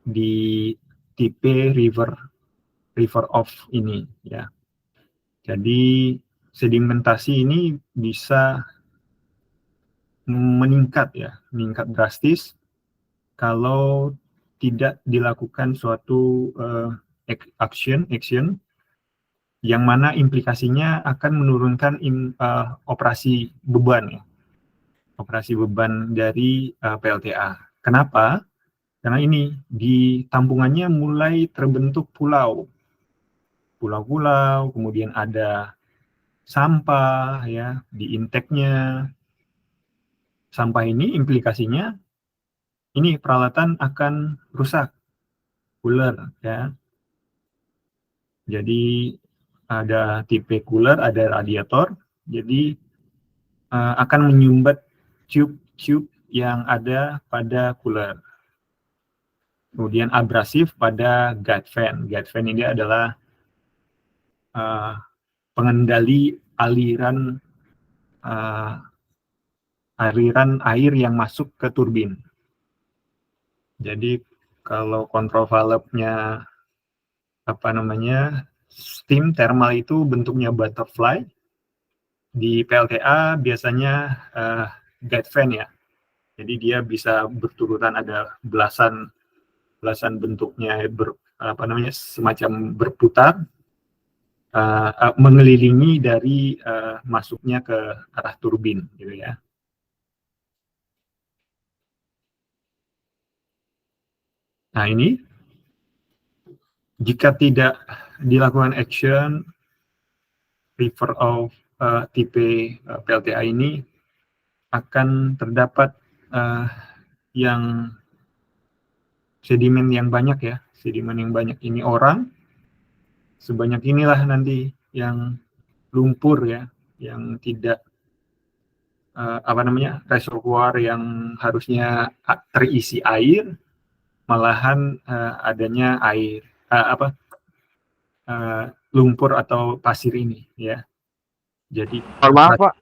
di tipe river of ini ya. Jadi sedimentasi ini bisa meningkat drastis kalau tidak dilakukan suatu action yang mana implikasinya akan menurunkan operasi beban dari PLTA. Kenapa? Karena ini di tampungannya mulai terbentuk pulau-pulau, kemudian ada sampah ya di intake-nya. Sampah ini implikasinya ini peralatan akan rusak, cooler ya. Jadi ada tipe cooler, ada radiator, jadi akan menyumbat tube-tube yang ada pada cooler. Kemudian abrasif pada guide fan. Guide fan ini adalah pengendali aliran air yang masuk ke turbin. Jadi kalau kontrol valve-nya steam thermal itu bentuknya butterfly, di PLTA biasanya guide fan ya. Jadi dia bisa berturutan, ada belasan bentuknya semacam berputar mengelilingi dari masuknya ke arah turbin gitu ya. Nah ini jika tidak dilakukan action river of tipe PLTA ini akan terdapat yang sedimen yang banyak ya, sedimen yang banyak ini orang sebanyak inilah nanti yang lumpur ya, yang tidak reservoir yang harusnya terisi air, malahan adanya air lumpur atau pasir ini ya. Jadi maaf Pak,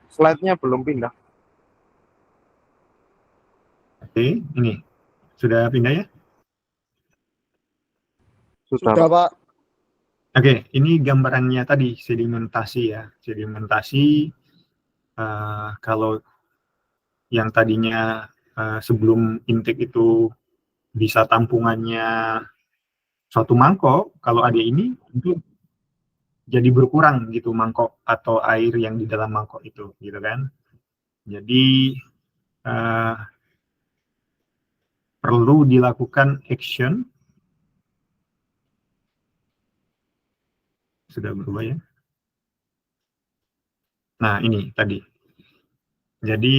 slide-nya belum pindah. Oke, ini sudah pindah ya? Sudah Pak. Oke, ini gambarannya tadi sedimentasi ya. Sedimentasi kalau yang tadinya sebelum intake itu bisa tampungannya suatu mangkok, kalau ada ini itu jadi berkurang gitu mangkok atau air yang di dalam mangkok itu, gitu kan. Jadi perlu dilakukan action. Sudah berubah ya. Nah, ini tadi. Jadi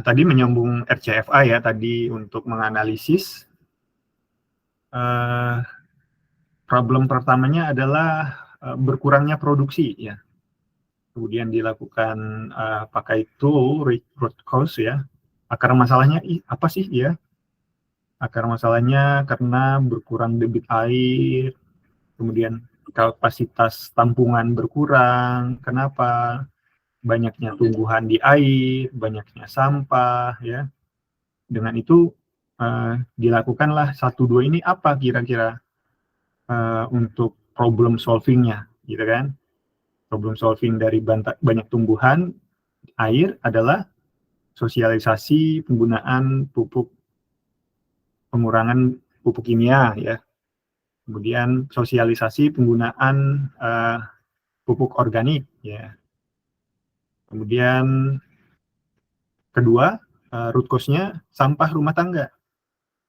tadi menyambung RCFA ya, tadi untuk menganalisis. Problem pertamanya adalah berkurangnya produksi ya. Kemudian dilakukan pakai tool root cause ya. Akar masalahnya apa sih ya? Akar masalahnya karena berkurang debit air, kemudian kapasitas tampungan berkurang. Kenapa? Banyaknya tumbuhan di air, banyaknya sampah ya. Dengan itu dilakukanlah 1-2 ini apa kira-kira untuk problem solvingnya, gitu kan? Problem solving dari banyak tumbuhan air adalah sosialisasi penggunaan pengurangan pupuk kimia ya. Kemudian sosialisasi penggunaan pupuk organik ya. Kemudian kedua, root cause-nya sampah rumah tangga.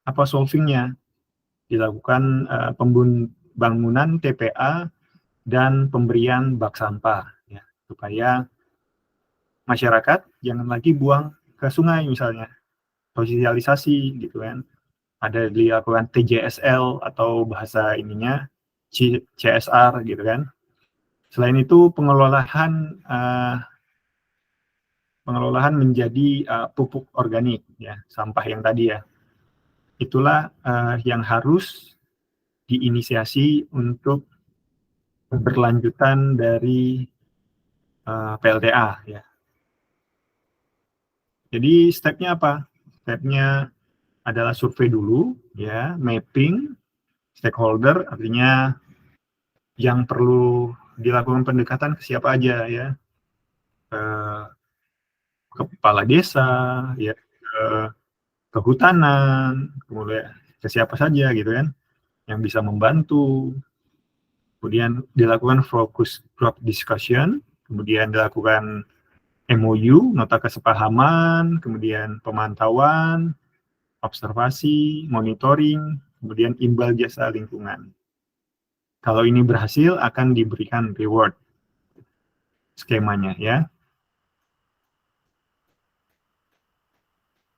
Apa solvingnya? Dilakukan pembangunan TPA dan pemberian bak sampah ya, supaya masyarakat jangan lagi buang ke sungai misalnya. Sosialisasi gitu kan. Ada dilakukan TJSL atau bahasa ininya CSR gitu kan. Selain itu pengelolaan menjadi pupuk organik ya, sampah yang tadi ya. Itulah yang harus diinisiasi untuk keberlanjutan dari PLTA ya. Jadi stepnya apa? Stepnya adalah survei dulu ya, mapping stakeholder, artinya yang perlu dilakukan pendekatan ke siapa aja ya, ke kepala desa ya, ke kehutanan, kemudian ke siapa saja gitu kan yang bisa membantu. Kemudian dilakukan focus group discussion, kemudian dilakukan MOU, nota kesepahaman, kemudian pemantauan, observasi, monitoring, kemudian imbal jasa lingkungan. Kalau ini berhasil akan diberikan reward skemanya ya.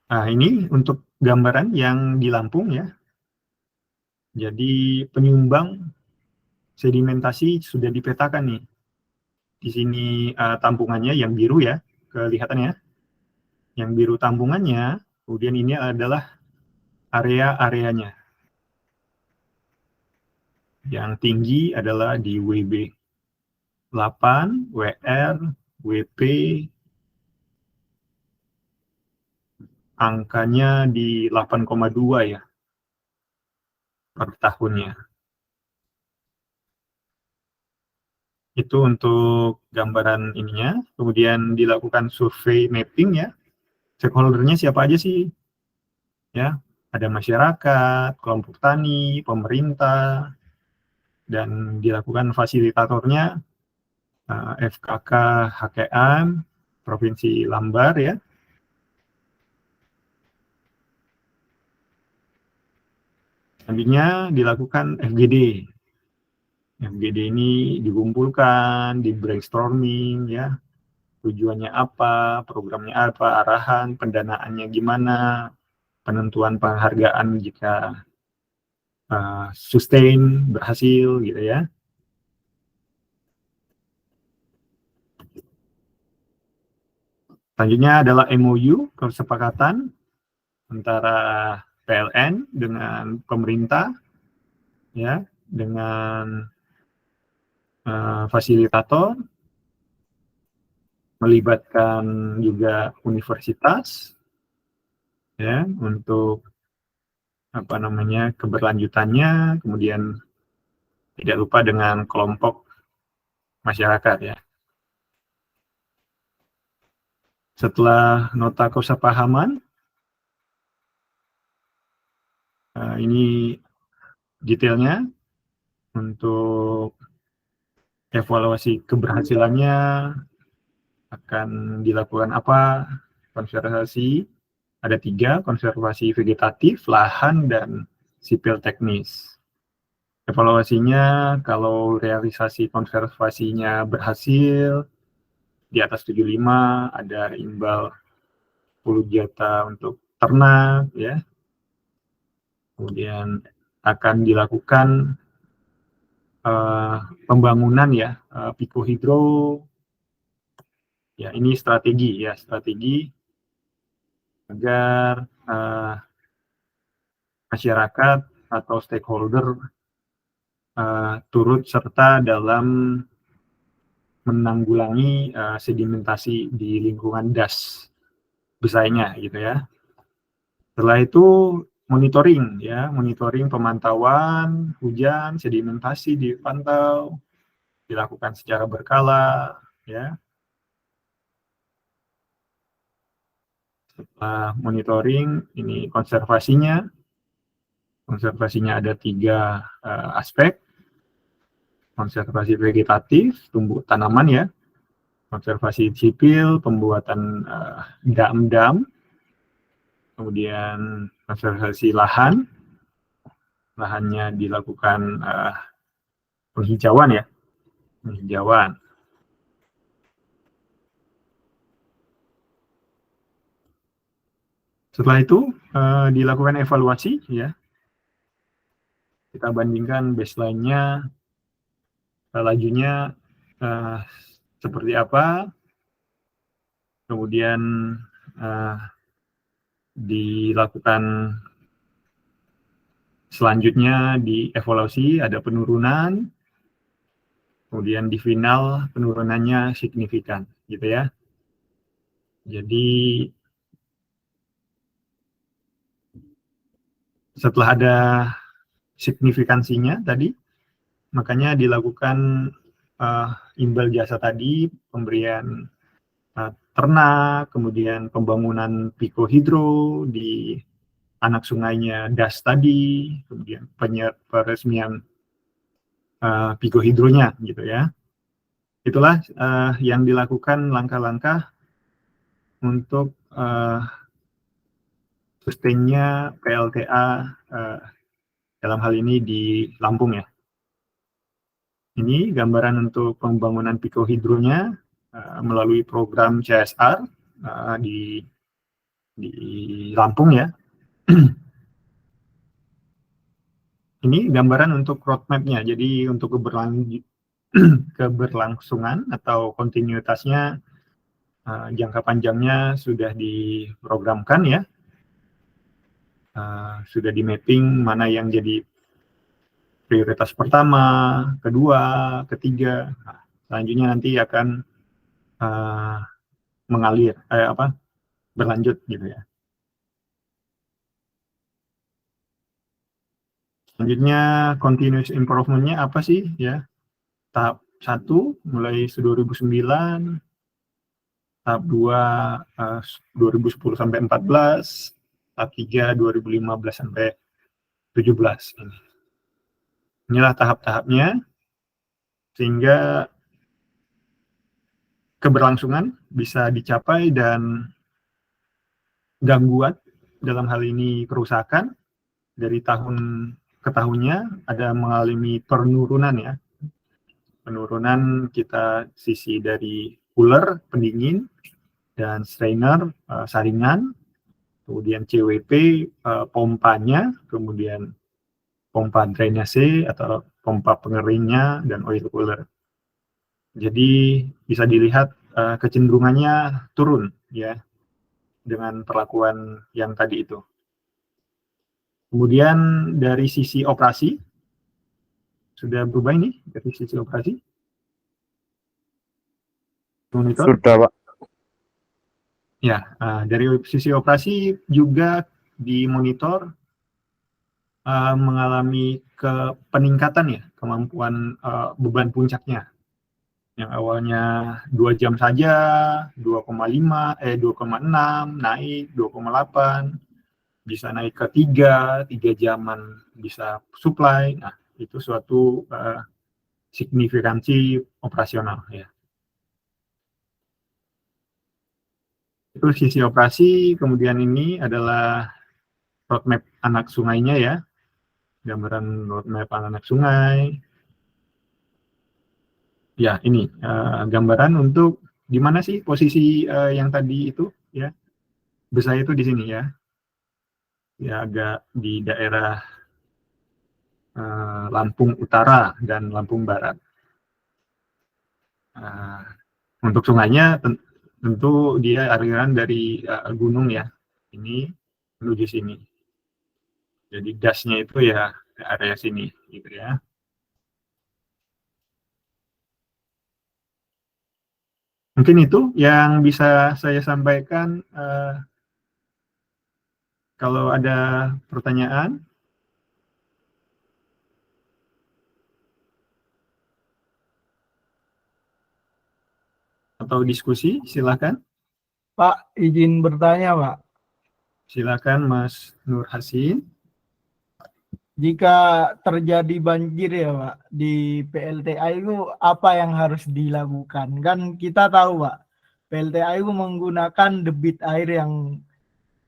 Nah, ini untuk gambaran yang di Lampung ya. Jadi penyumbang sedimentasi sudah dipetakan nih. Di sini tampungannya yang biru ya, kelihatan ya. Yang biru tampungannya, kemudian ini adalah area-areanya. Yang tinggi adalah di WB 8, WR, WP, angkanya di 8,2 ya per tahunnya. Itu untuk gambaran ininya. Kemudian dilakukan survei mapping ya. Stakeholder-nya siapa aja sih? Ya, ada masyarakat, kelompok tani, pemerintah, dan dilakukan fasilitatornya FKK HKM Provinsi Lambar ya. Selanjutnya dilakukan FGD. FGD ini dikumpulkan, di brainstorming ya. Tujuannya apa, programnya apa, arahan, pendanaannya gimana, penentuan penghargaan jika sustain, berhasil gitu ya. Selanjutnya adalah MOU, kesepakatan antara PLN dengan pemerintah, ya, dengan fasilitator, melibatkan juga universitas, ya, untuk apa namanya keberlanjutannya, kemudian tidak lupa dengan kelompok masyarakat ya. Setelah nota kesepahaman, ini detailnya untuk evaluasi keberhasilannya akan dilakukan apa? Konservasi ada 3, konservasi vegetatif, lahan, dan sipil teknis. Evaluasinya kalau realisasi konservasinya berhasil di atas 75, ada imbal 10 juta untuk ternak, ya. Kemudian akan dilakukan pembangunan ya, pikohidro. Ya, ini strategi agar masyarakat atau stakeholder turut serta dalam menanggulangi sedimentasi di lingkungan das besarnya gitu ya. Setelah itu monitoring pemantauan hujan, sedimentasi dipantau, dilakukan secara berkala ya. Setelah monitoring, ini konservasinya ada 3 aspek. Konservasi vegetatif, tumbuh tanaman ya. Konservasi sipil, pembuatan dam-dam. Kemudian konservasi lahan. Lahannya dilakukan penghijauan ya. Penghijauan. Setelah itu dilakukan evaluasi ya. Kita bandingkan baseline-nya, lajunya seperti apa, kemudian dilakukan selanjutnya dievaluasi, ada penurunan, kemudian di final penurunannya signifikan, gitu ya. Jadi setelah ada signifikansinya tadi, makanya dilakukan imbal jasa tadi, pemberian ternak, kemudian pembangunan pikohidro di anak sungainya das tadi, kemudian peresmian pikohidronya gitu ya. Itulah yang dilakukan langkah-langkah untuk sustainnya PLTA dalam hal ini di Lampung ya. Ini gambaran untuk pembangunan pikohidronya melalui program CSR di Lampung ya. Ini gambaran untuk roadmap-nya. Jadi untuk keberlangsungan atau kontinuitasnya jangka panjangnya sudah diprogramkan ya. Sudah di mapping mana yang jadi prioritas pertama, kedua, ketiga. Nah, selanjutnya nanti akan mengalir, berlanjut gitu ya. Selanjutnya continuous improvement-nya apa sih ya? Tahap 1 mulai 2009, tahap 2 2010 sampai 14, tahap 3 2015 sampai 17 ini. Inilah tahap-tahapnya sehingga keberlangsungan bisa dicapai dan gangguan dalam hal ini kerusakan dari tahun ke tahunnya ada mengalami penurunan ya. Penurunan kita sisi dari cooler, pendingin, dan strainer, saringan, kemudian CWP, pompanya, kemudian pompa drainase atau pompa pengeringnya, dan oil cooler. Jadi bisa dilihat kecenderungannya turun ya dengan perlakuan yang tadi itu. Kemudian dari sisi operasi, sudah berubah ini dari sisi operasi? Monitor? Sudah, Pak. Ya, dari sisi operasi juga dimonitor mengalami peningkatan ya kemampuan beban puncaknya. Yang awalnya 2 jam saja 2,6 naik 2,8, bisa naik ke 3 jaman bisa supply. Nah, itu suatu signifikansi operasional ya. Itu sisi operasi, kemudian ini adalah roadmap anak sungainya ya, gambaran roadmap anak sungai. Ya, ini gambaran untuk di mana sih posisi yang tadi itu ya, besar itu di sini ya, ya agak di daerah Lampung Utara dan Lampung Barat. Untuk sungainya tentu dia aliran dari gunung ya, ini menuju sini. Jadi dasnya itu ya ke area sini, gitu ya. Mungkin itu yang bisa saya sampaikan. Kalau ada pertanyaan atau diskusi, silakan. Pak, izin bertanya, Pak. Silakan Mas Nur Hasin. Jika terjadi banjir ya, Pak, di PLTA itu apa yang harus dilakukan? Kan kita tahu, Pak, PLTA itu menggunakan debit air yang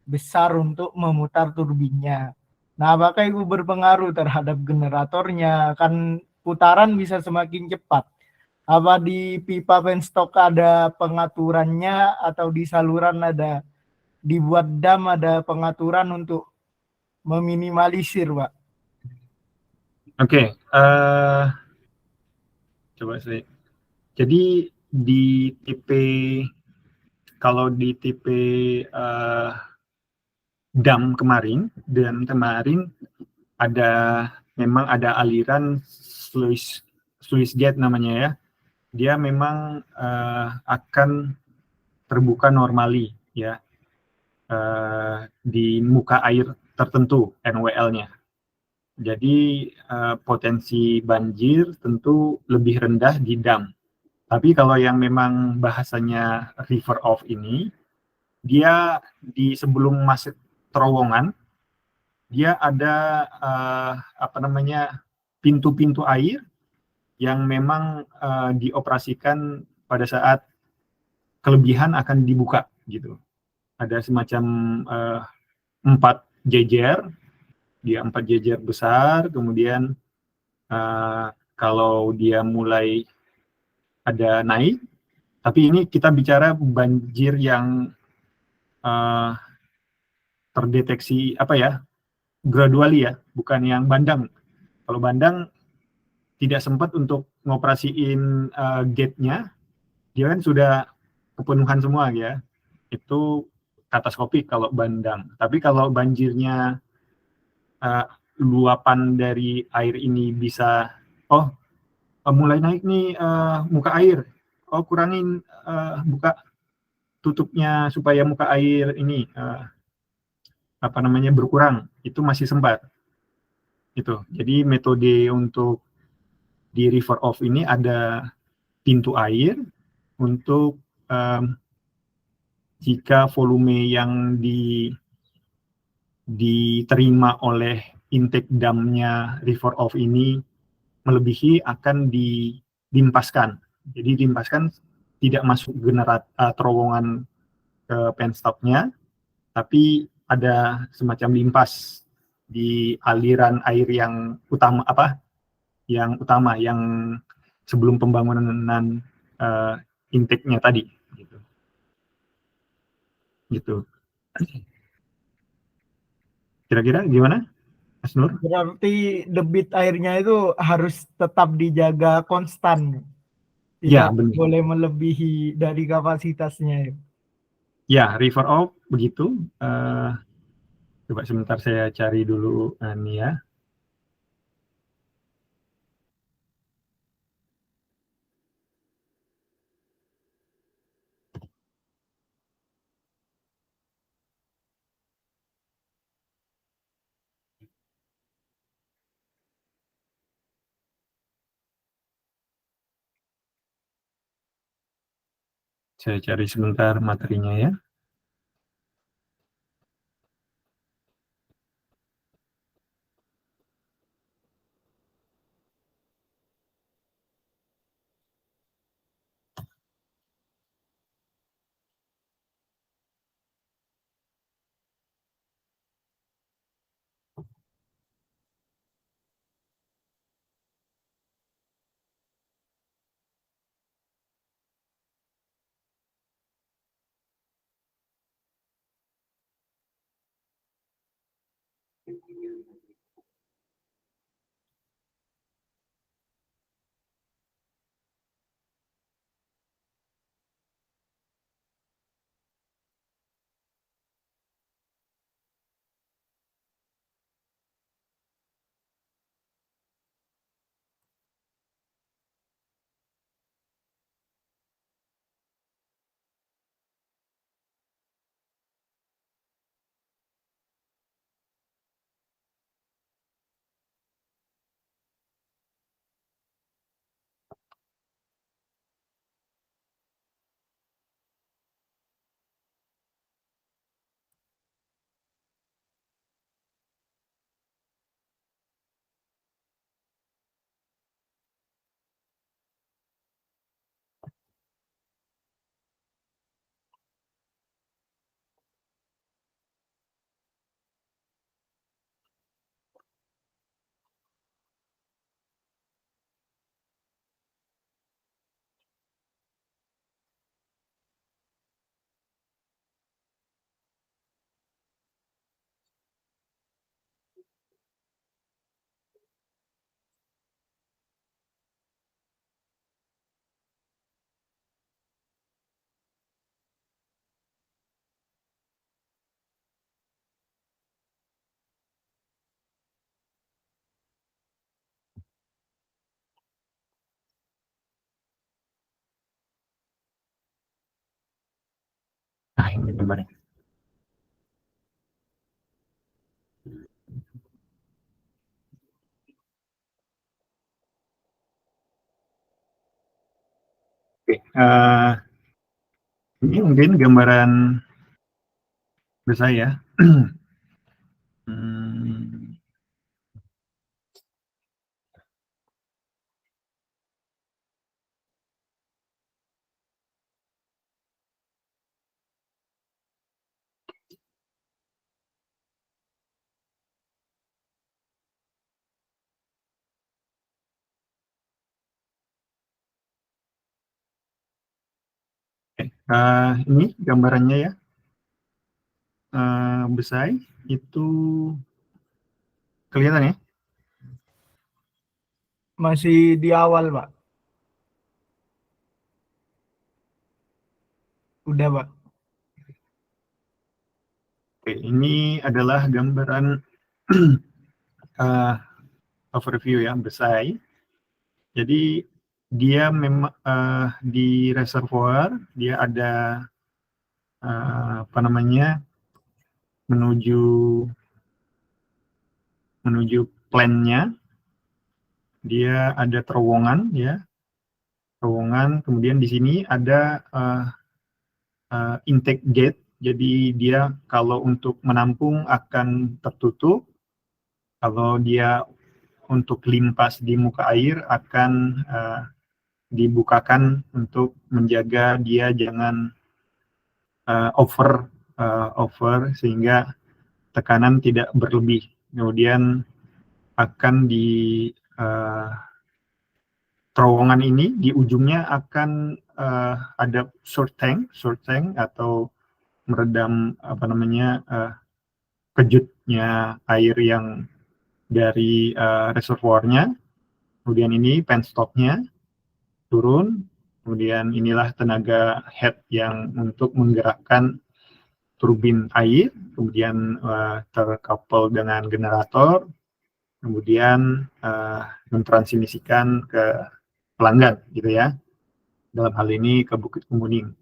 besar untuk memutar turbinnya. Nah, apakah itu berpengaruh terhadap generatornya? Kan putaran bisa semakin cepat. Apa di pipa penstock ada pengaturannya atau di saluran ada dibuat dam ada pengaturan untuk meminimalisir, Pak? Oke, coba saya. Jadi di tipe, kalau di tipe dam kemarin, ada memang ada aliran sluice gate namanya ya. Dia memang akan terbuka normali ya di muka air tertentu NWL-nya. Jadi potensi banjir tentu lebih rendah di dam. Tapi kalau yang memang bahasanya river off ini, dia di sebelum masuk terowongan, dia ada apa namanya pintu-pintu air yang memang dioperasikan pada saat kelebihan akan dibuka gitu. Ada semacam 4 jejer, dia 4 jejer besar, kemudian kalau dia mulai ada naik, tapi ini kita bicara banjir yang terdeteksi apa ya, gradually ya, bukan yang bandang. Kalau bandang tidak sempat untuk ngoperasiin gate-nya, dia kan sudah kepenuhan semua ya. Itu katastrofik kalau bandang. Tapi kalau banjirnya luapan dari air ini bisa, mulai naik nih muka air, kurangin buka tutupnya supaya muka air ini apa namanya berkurang, itu masih sempat. Itu. Jadi metode untuk di river off ini ada pintu air untuk jika volume yang diterima oleh intake damnya river off ini melebihi, akan dilimpaskan. Jadi dilimpaskan, tidak masuk terowongan ke penstopnya, tapi ada semacam limpas di aliran air yang utama yang sebelum pembangunan intake-nya tadi gitu. Kira-kira gimana, Mas Nur? Berarti debit airnya itu harus tetap dijaga konstan, Ya, tidak benar. boleh melebihi dari kapasitasnya. Ya, river off begitu. Coba sebentar saya cari dulu nih ya. Saya cari sebentar materinya ya. Nah, ini gambarnya. Oke, ini mungkin gambaran besar ya. Hmm, oke. Ini gambarannya ya. Besar itu kelihatan ya. Masih di awal, Pak. Udah, Pak. Oke, ini adalah gambaran overview ya, besar. Jadi dia memang di reservoir dia ada apa namanya menuju plan-nya, dia ada terowongan ya, kemudian di sini ada intake gate, jadi dia kalau untuk menampung akan tertutup, kalau dia untuk limpas di muka air akan dibukakan untuk menjaga dia jangan over sehingga tekanan tidak berlebih. Kemudian akan di terowongan ini di ujungnya akan ada short tank atau meredam apa namanya kejutnya air yang dari reservoirnya. Kemudian ini penstopnya turun. Kemudian inilah tenaga head yang untuk menggerakkan turbin air, kemudian terkouple dengan generator, kemudian mentransmisikan ke pelanggan gitu ya. Dalam hal ini ke Bukit Kemuning.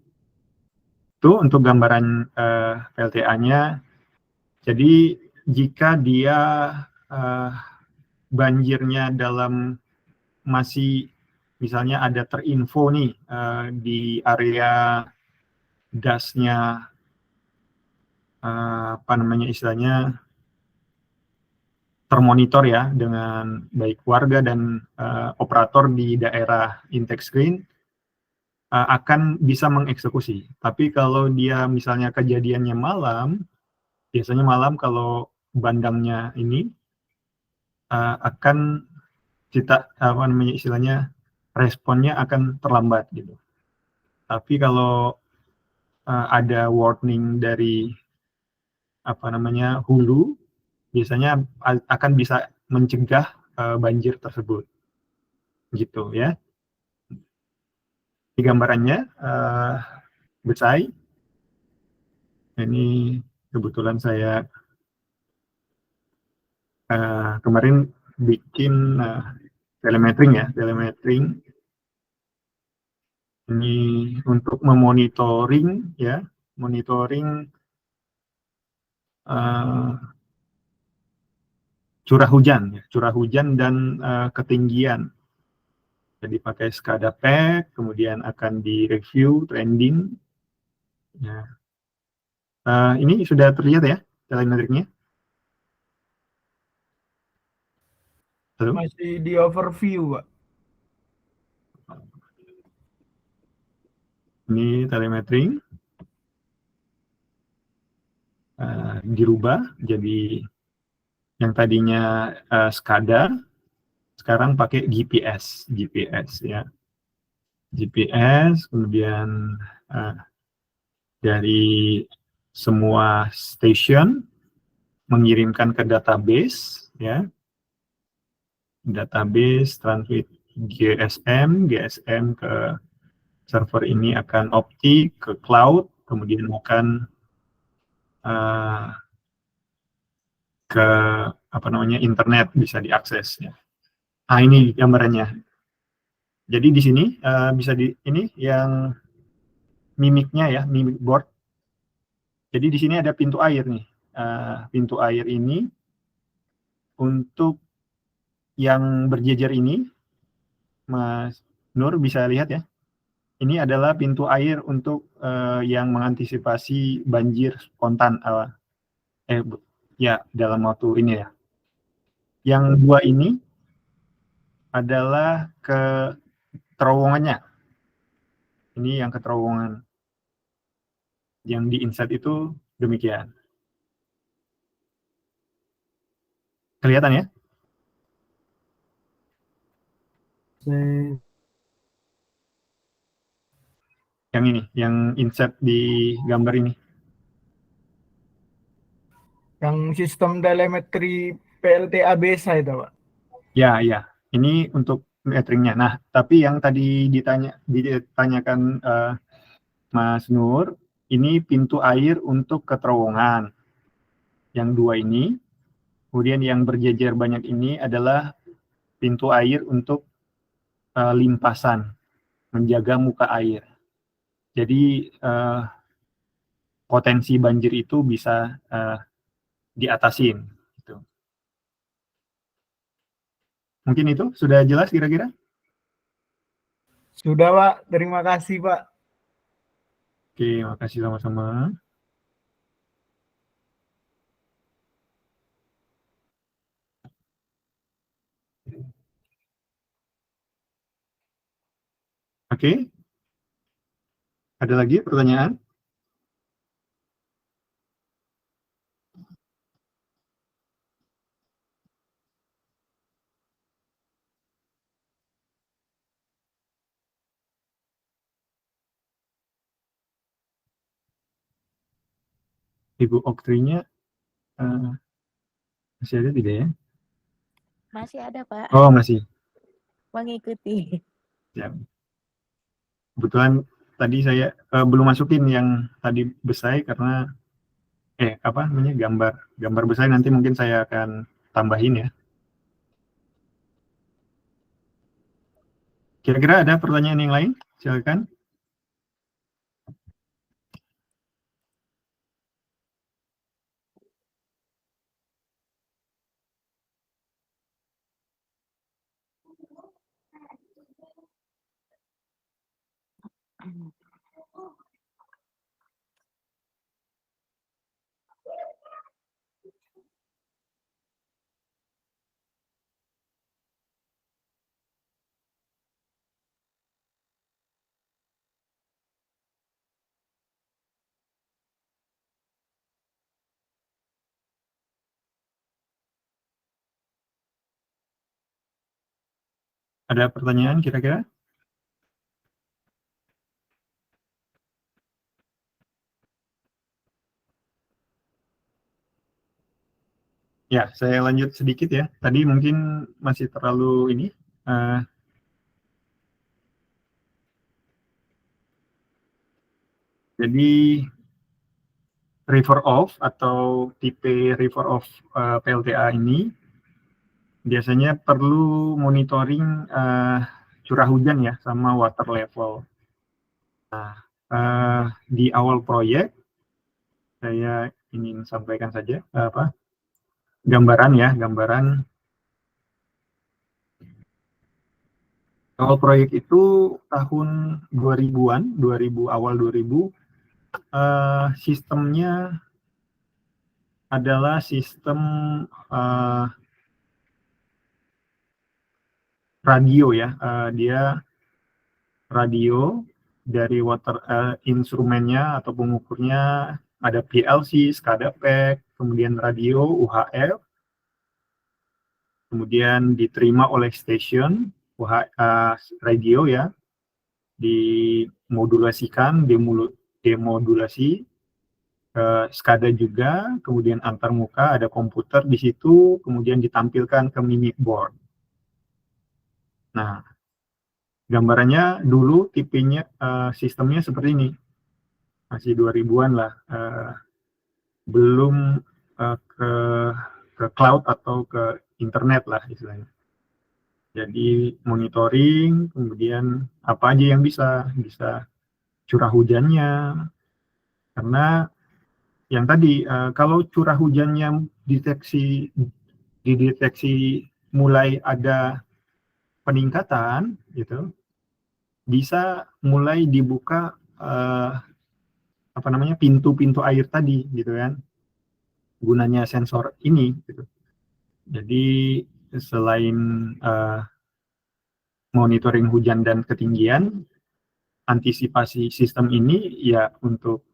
Itu untuk gambaran PLTA-nya. Jadi jika dia banjirnya dalam masih misalnya ada terinfo nih di area dasnya apa namanya istilahnya termonitor ya dengan baik warga dan operator di daerah intake screen akan bisa mengeksekusi. Tapi kalau dia misalnya kejadiannya malam, biasanya malam kalau bandangnya ini akan kita apa namanya istilahnya responnya akan terlambat gitu. Tapi kalau ada warning dari apa namanya hulu, biasanya akan bisa mencegah banjir tersebut, gitu ya. Di gambarannya besar. Ini kebetulan saya kemarin bikin telemetering ya, ini untuk memonitoring ya, curah hujan dan ketinggian. Jadi pakai SCADA pack, kemudian akan direview trending. Ya. Ini sudah terlihat ya telemetriknya? Masih di overview, Pak. Ini telemetering dirubah jadi yang tadinya SCADA sekarang pakai GPS ya. GPS kemudian dari semua station mengirimkan ke database ya. Database translate GSM ke server ini akan optik ke cloud, kemudian akan ke apa namanya internet bisa diakses ya. Nah ini gambarannya. Jadi di sini bisa di ini yang mimiknya ya, mimik board. Jadi di sini ada pintu air nih. Pintu air ini untuk yang berjejer ini, Mas Nur bisa lihat ya. Ini adalah pintu air untuk yang mengantisipasi banjir spontan. Ya, dalam waktu ini ya. Yang dua ini adalah ke terowongannya. Ini yang ke terowongan. Yang di insert itu demikian. Kelihatan ya? Yang ini, yang insert di gambar ini. Yang sistem telemetri PLTA BESA itu, Pak. Ya, ya. Ini untuk meteringnya. Nah, tapi yang tadi ditanyakan Mas Nur, ini pintu air untuk ke terowongan. Yang dua ini, kemudian yang berjejer banyak ini adalah pintu air untuk limpasan, menjaga muka air. Jadi potensi banjir itu bisa diatasin. Gitu. Mungkin itu sudah jelas kira-kira? Sudah, Pak. Terima kasih, Pak. Oke, makasih sama-sama. Oke. Ada lagi pertanyaan? Ibu Oktrinya masih ada tidak ya? Masih ada, Pak. Oh, masih. Mengikuti. Ya. Kebetulan tadi saya belum masukin yang tadi besai karena gambar besai nanti mungkin saya akan tambahin ya. Kira-kira ada pertanyaan yang lain? Silakan. Ada pertanyaan kira-kira? Ya, saya lanjut sedikit ya. Tadi mungkin masih terlalu ini. Jadi river off atau tipe river off PLTA ini biasanya perlu monitoring curah hujan ya sama water level. Nah, di awal proyek saya ingin sampaikan saja gambaran awal proyek itu tahun 2000-an, 2000 awal 2000 sistemnya adalah sistem radio ya, dia radio dari water instrumennya atau pengukurnya ada PLC, SCADA PAC, kemudian radio UHF, kemudian diterima oleh station radio ya, dimodulasikan, demodulasi SCADA juga, kemudian antarmuka ada komputer di situ, kemudian ditampilkan ke mimic board. Nah, gambarannya dulu tipenya sistemnya seperti ini, masih 2000-an lah, belum ke cloud atau ke internet lah istilahnya. Jadi monitoring, kemudian apa aja yang bisa curah hujannya, karena yang tadi kalau curah hujannya dideteksi mulai ada peningkatan gitu, bisa mulai dibuka pintu-pintu air tadi gitu kan, gunanya sensor ini gitu. Jadi selain monitoring hujan dan ketinggian, antisipasi sistem ini ya untuk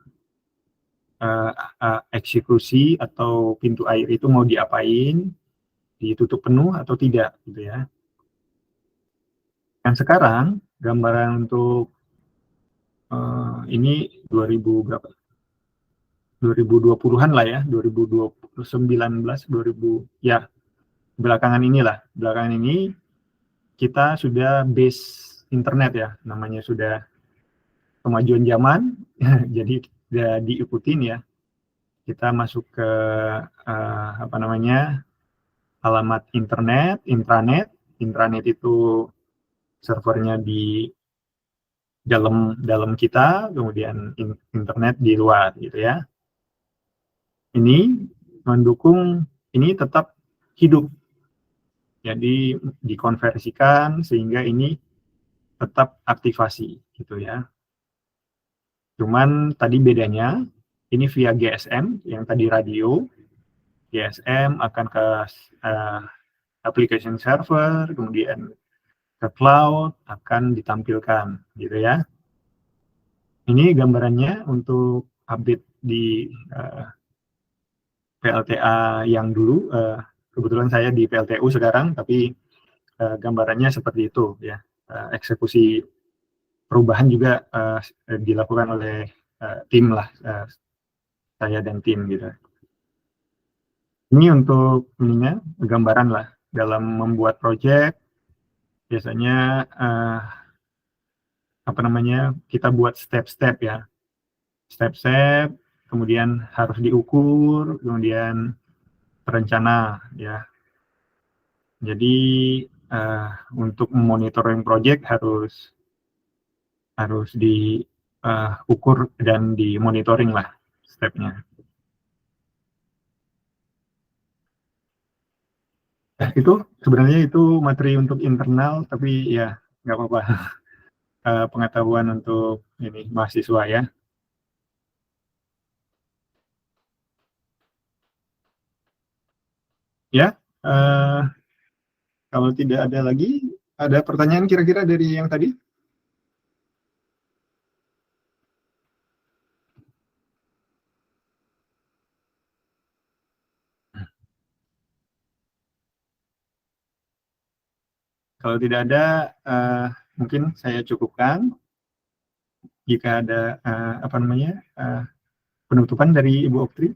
eksekusi atau pintu air itu mau diapain, ditutup penuh atau tidak gitu ya. Yang sekarang gambaran untuk ini 2000 berapa? 2020-an lah ya, 2019, 2000 ya, belakangan ini kita sudah base internet ya, namanya sudah kemajuan zaman, jadi udah diikutin ya. Kita masuk ke alamat intranet itu servernya di dalam kita, kemudian internet di luar gitu ya. Ini mendukung ini tetap hidup. Jadi dikonversikan sehingga ini tetap aktivasi gitu ya. Cuman tadi bedanya ini via GSM yang tadi radio. GSM akan ke application server, kemudian ke cloud akan ditampilkan gitu ya. Ini gambarannya untuk update di PLTA yang dulu. Kebetulan saya di PLTU sekarang, tapi gambarannya seperti itu ya. Eksekusi perubahan juga dilakukan oleh tim lah, saya dan tim gitu. Ini untuk gambaran lah dalam membuat project. Biasanya kita buat step-step ya, step-step, kemudian harus diukur, kemudian terencana ya. Jadi untuk monitoring project harus diukur dan dimonitoring lah stepnya. Itu sebenarnya itu materi untuk internal, tapi ya nggak apa-apa. Pengetahuan untuk ini mahasiswa ya. Ya, kalau tidak ada lagi, ada pertanyaan kira-kira dari yang tadi? Kalau tidak ada, mungkin saya cukupkan. Jika ada penutupan dari Ibu Oktri.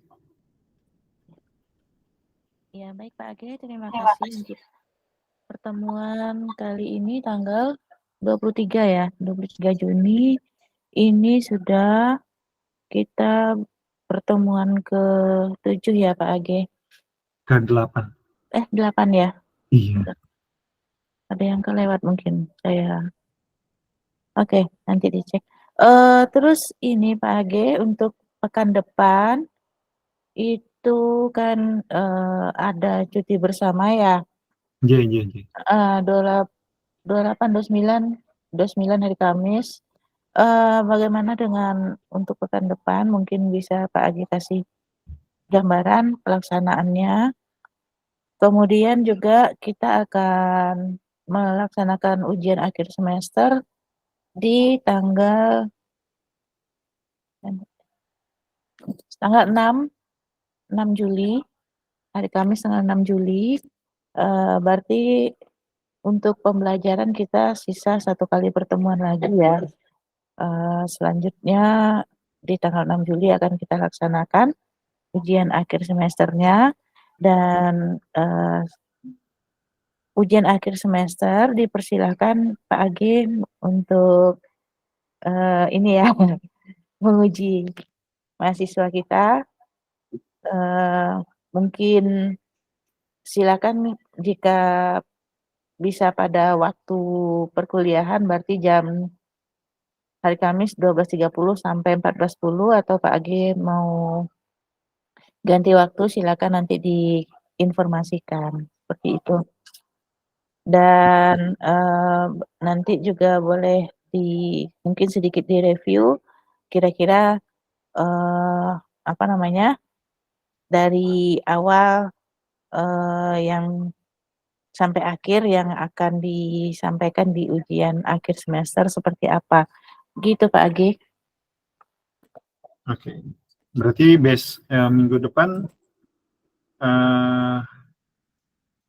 Ya, baik Pak Age, terima kasih untuk pertemuan kali ini tanggal 23 ya, 23 Juni. Ini sudah kita pertemuan ke-7 ya Pak Age. Ke-8. 8 ya? Iya. Ada yang kelewat mungkin saya. Oke, nanti dicek. Terus ini Pak Age, untuk pekan depan itu kan ada cuti bersama ya. Iya. 28, 29 hari Kamis. Bagaimana dengan untuk pekan depan? Mungkin bisa Pak Agi kasih gambaran pelaksanaannya. Kemudian juga kita akan melaksanakan ujian akhir semester di tanggal 6 Juli, hari Kamis tanggal 6 Juli. Berarti untuk pembelajaran kita sisa 1 kali pertemuan lagi ya. Selanjutnya di tanggal 6 Juli akan kita laksanakan ujian akhir semesternya, dan ujian akhir semester dipersilahkan Pak Agi untuk ini ya, menguji mahasiswa kita. Mungkin silakan jika bisa pada waktu perkuliahan, berarti jam hari Kamis 12.30 sampai 14.10, atau Pak Agi mau ganti waktu silakan nanti diinformasikan seperti itu. Dan nanti juga boleh mungkin sedikit direview kira-kira apa namanya, dari awal yang sampai akhir yang akan disampaikan di ujian akhir semester seperti apa. Gitu Pak Agi. Oke. Berarti minggu depan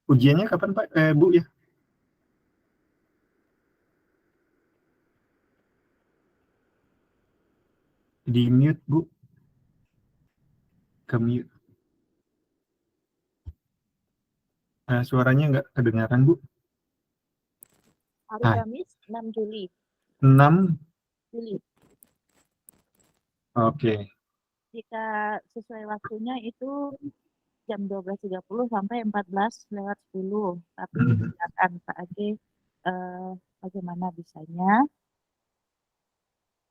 ujiannya kapan Pak? Bu ya? Di mute Bu. Ke mute. Suaranya nggak kedengaran Bu. Hari Ah. Kamis 6 Juli. 6. Juli. Oke. Jika sesuai waktunya itu jam 12.30 sampai 14:10. Tapi silakan Pak Agi bagaimana bisanya.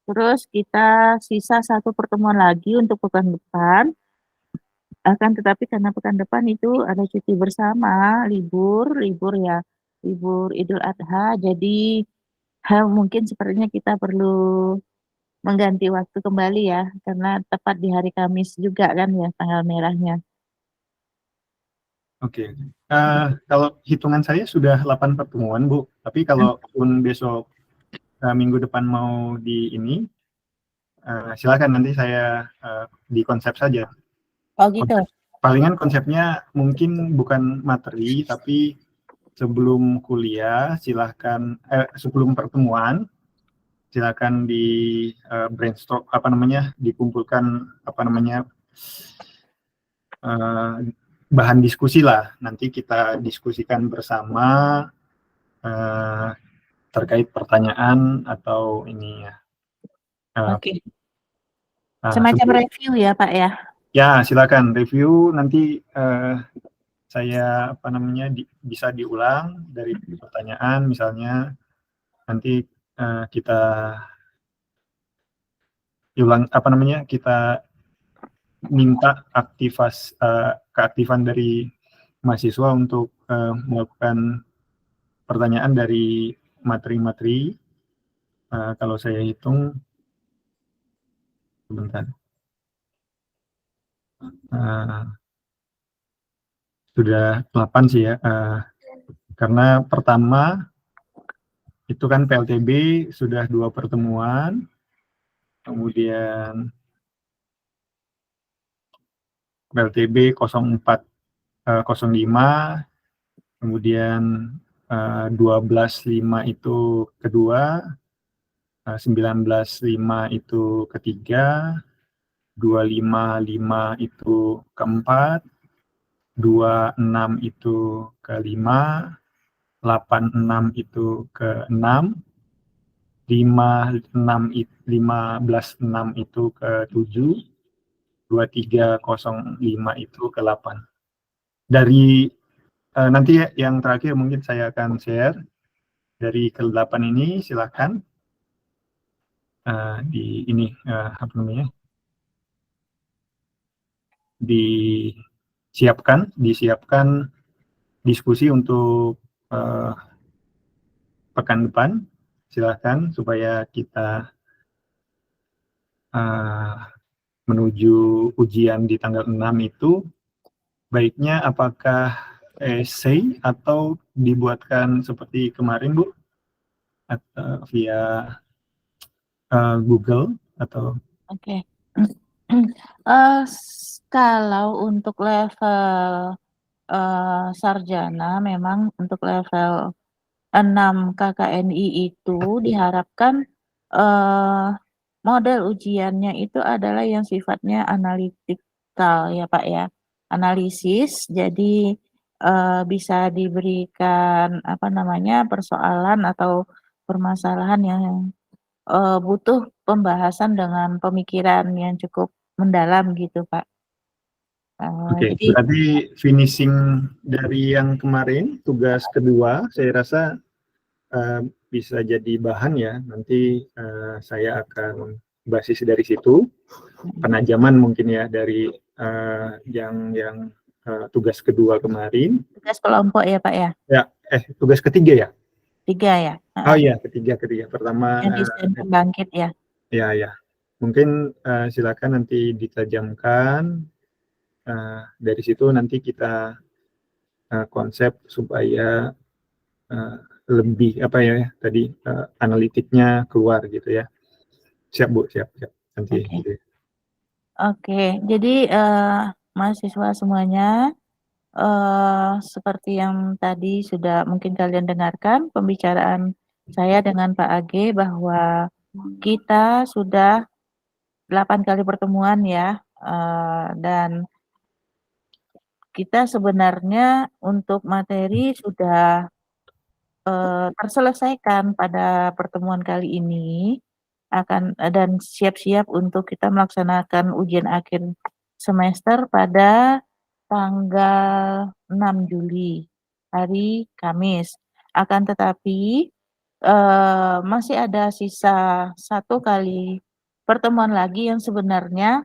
Terus kita sisa 1 pertemuan lagi untuk pekan depan. Akan tetapi karena pekan depan itu ada cuti bersama, libur ya, libur Idul Adha. Jadi mungkin sepertinya kita perlu mengganti waktu kembali ya, karena tepat di hari Kamis juga kan ya tanggal merahnya. Oke. Kalau hitungan saya sudah 8 pertemuan Bu. Tapi kalau pun besok minggu depan mau silakan nanti saya di konsep saja. Oh gitu. Palingan konsepnya mungkin bukan materi, tapi sebelum kuliah silahkan sebelum pertemuan silakan di brainstorm dikumpulkan bahan diskusi lah. Nanti kita diskusikan bersama terkait pertanyaan atau ini ya. Oke. Semacam review ya Pak ya. Ya, silakan review nanti saya bisa diulang dari pertanyaan misalnya nanti kita ulang kita minta keaktifan dari mahasiswa untuk melakukan pertanyaan dari materi-materi. Kalau saya hitung sebentar. Sudah 8 sih ya, karena pertama itu kan PLTB sudah 2 pertemuan, kemudian PLTB 0405, kemudian 12.5 itu kedua, 19.5 itu ketiga, 255 itu keempat, 26 itu kelima, 86 itu keenam, 15.6 itu ke-7, 2305 itu ke-8. Dari nanti yang terakhir mungkin saya akan share dari ke-8 ini, silakan disiapkan diskusi untuk pekan depan. Silakan supaya kita menuju ujian di tanggal 6 itu baiknya apakah essay atau dibuatkan seperti kemarin Bu, atau via Google atau? Oke. Kalau untuk level sarjana memang untuk level 6 KKNI itu diharapkan model ujiannya itu adalah yang sifatnya analitikal ya Pak ya, analisis. Jadi bisa diberikan persoalan atau permasalahan yang butuh pembahasan dengan pemikiran yang cukup mendalam gitu Pak. Oke, berarti finishing dari yang kemarin, tugas kedua, saya rasa bisa jadi bahan ya. Nanti saya akan basis dari situ, penajaman mungkin ya dari tugas kedua kemarin. Tugas kelompok ya Pak ya? Tugas ketiga ya? 3 ya? Oh iya, ketiga. Pertama, Yang desain pembangkit ya? ya. Mungkin silakan nanti ditajamkan. Dari situ nanti kita konsep supaya lebih tadi analitiknya keluar gitu ya. Siap Bu, siap. Nanti. Oke. Gitu. Oke, jadi mahasiswa semuanya seperti yang tadi sudah mungkin kalian dengarkan pembicaraan saya dengan Pak Age bahwa kita sudah 8 kali pertemuan ya, dan kita sebenarnya untuk materi sudah terselesaikan pada pertemuan kali ini dan siap-siap untuk kita melaksanakan ujian akhir semester pada tanggal 6 Juli, hari Kamis. Akan tetapi masih ada sisa 1 kali pertemuan lagi yang sebenarnya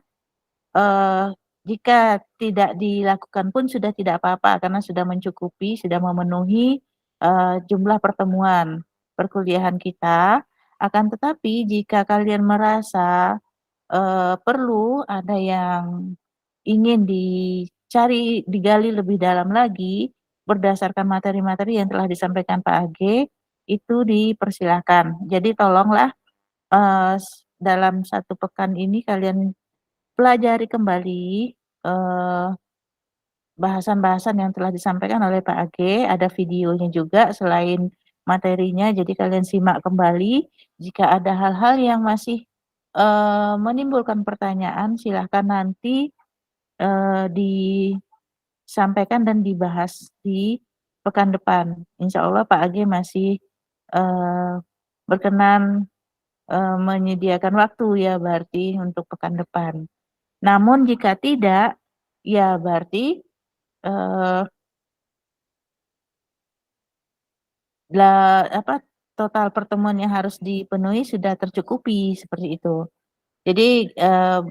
jika tidak dilakukan pun sudah tidak apa-apa karena sudah mencukupi, sudah memenuhi jumlah pertemuan perkuliahan kita. Akan tetapi jika kalian merasa perlu ada yang ingin digali lebih dalam lagi berdasarkan materi-materi yang telah disampaikan Pak Age, itu dipersilahkan. Jadi tolonglah dalam 1 pekan ini kalian pelajari kembali bahasan-bahasan yang telah disampaikan oleh Pak Age, ada videonya juga selain materinya, jadi kalian simak kembali. Jika ada hal-hal yang masih menimbulkan pertanyaan, silahkan nanti disampaikan dan dibahas di pekan depan. Insya Allah Pak Age masih berkenan menyediakan waktu ya berarti untuk pekan depan. Namun jika tidak, ya berarti total pertemuan yang harus dipenuhi sudah tercukupi seperti itu. Jadi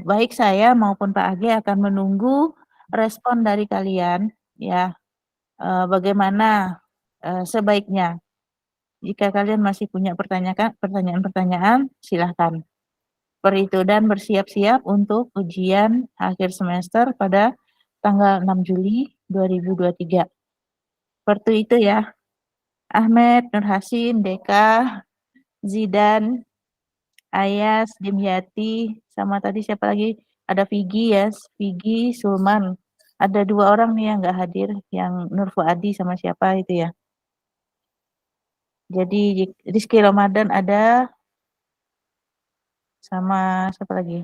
baik saya maupun Pak Age akan menunggu respon dari kalian ya, bagaimana sebaiknya. Jika kalian masih punya pertanyaan-pertanyaan, silahkan. Seperti itu dan bersiap-siap untuk ujian akhir semester pada tanggal 6 Juli 2023. Seperti itu ya. Ahmed, Nur Hasin, Deka, Zidan, Ayas, Dimyati, sama tadi siapa lagi? Ada Vigi ya, Vigi, Sulman. Ada 2 orang nih yang nggak hadir, yang Nur Fuadi sama siapa itu ya. Jadi Rizky Ramadan ada, sama siapa lagi?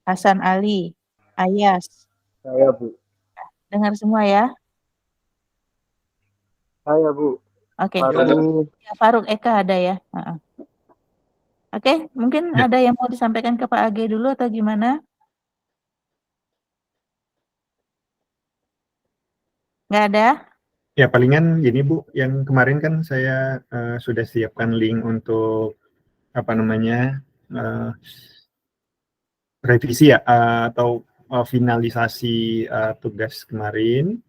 Hasan Ali, Ayas. Saya Bu. Dengar semua ya? Saya Bu. Oke. Baru Ya, Faruk Eka ada ya? Oke, mungkin Ya. ada yang mau disampaikan ke Pak Age dulu atau gimana? Nggak ada? Ya palingan gini Bu, yang kemarin kan saya sudah siapkan link untuk revisi ya atau finalisasi tugas kemarin.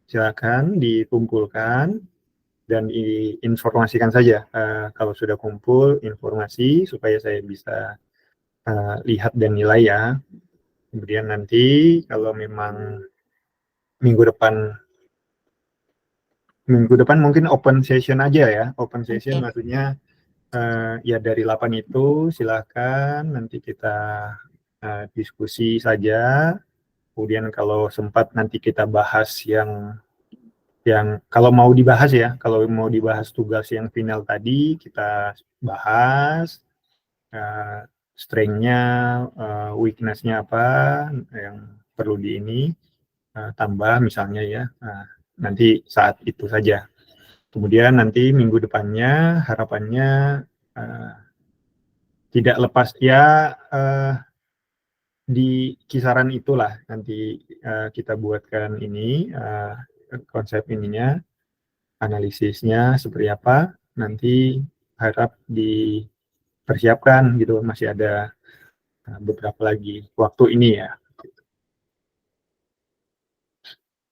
Silakan dikumpulkan dan diinformasikan saja kalau sudah kumpul informasi supaya saya bisa lihat dan nilai ya. Kemudian nanti kalau memang minggu depan mungkin open session aja ya. Open session maksudnya ya dari 8 itu silahkan nanti kita diskusi saja. Kemudian kalau sempat nanti kita bahas yang kalau mau dibahas tugas yang final tadi kita bahas strength-nya, weakness-nya apa yang perlu tambah misalnya ya. Nanti saat itu saja. Kemudian nanti minggu depannya harapannya tidak lepas ya di kisaran itulah nanti kita buatkan ini konsep ininya, analisisnya seperti apa, nanti harap dipersiapkan gitu, masih ada beberapa lagi waktu ini ya.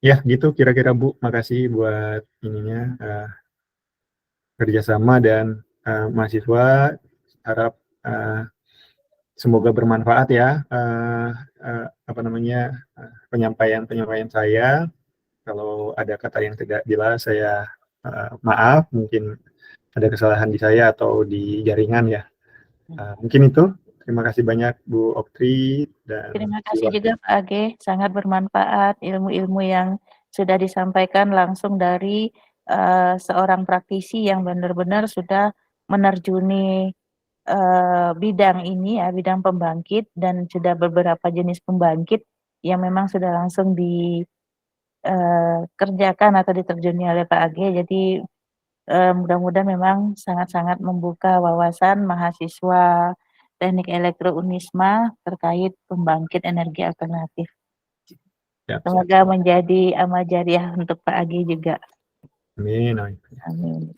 Ya gitu kira-kira Bu, makasih buat ininya kerjasama dan mahasiswa harap semoga bermanfaat ya apa namanya penyampaian saya. Kalau ada kata yang tidak jelas saya maaf, mungkin ada kesalahan di saya atau di jaringan ya. Mungkin itu. Terima kasih banyak Bu Oktri dan Terima kasih juga Pak Age, sangat bermanfaat ilmu-ilmu yang sudah disampaikan langsung dari seorang praktisi yang benar-benar sudah menerjuni bidang ini ya, bidang pembangkit dan sudah beberapa jenis pembangkit yang memang sudah langsung dikerjakan atau diterjuni oleh Pak Age. Jadi mudah-mudahan memang sangat-sangat membuka wawasan mahasiswa Teknik Elektro Unisma terkait pembangkit energi alternatif. Siap. Semoga menjadi amal jariah untuk Pak Agi juga. Amin. Amin.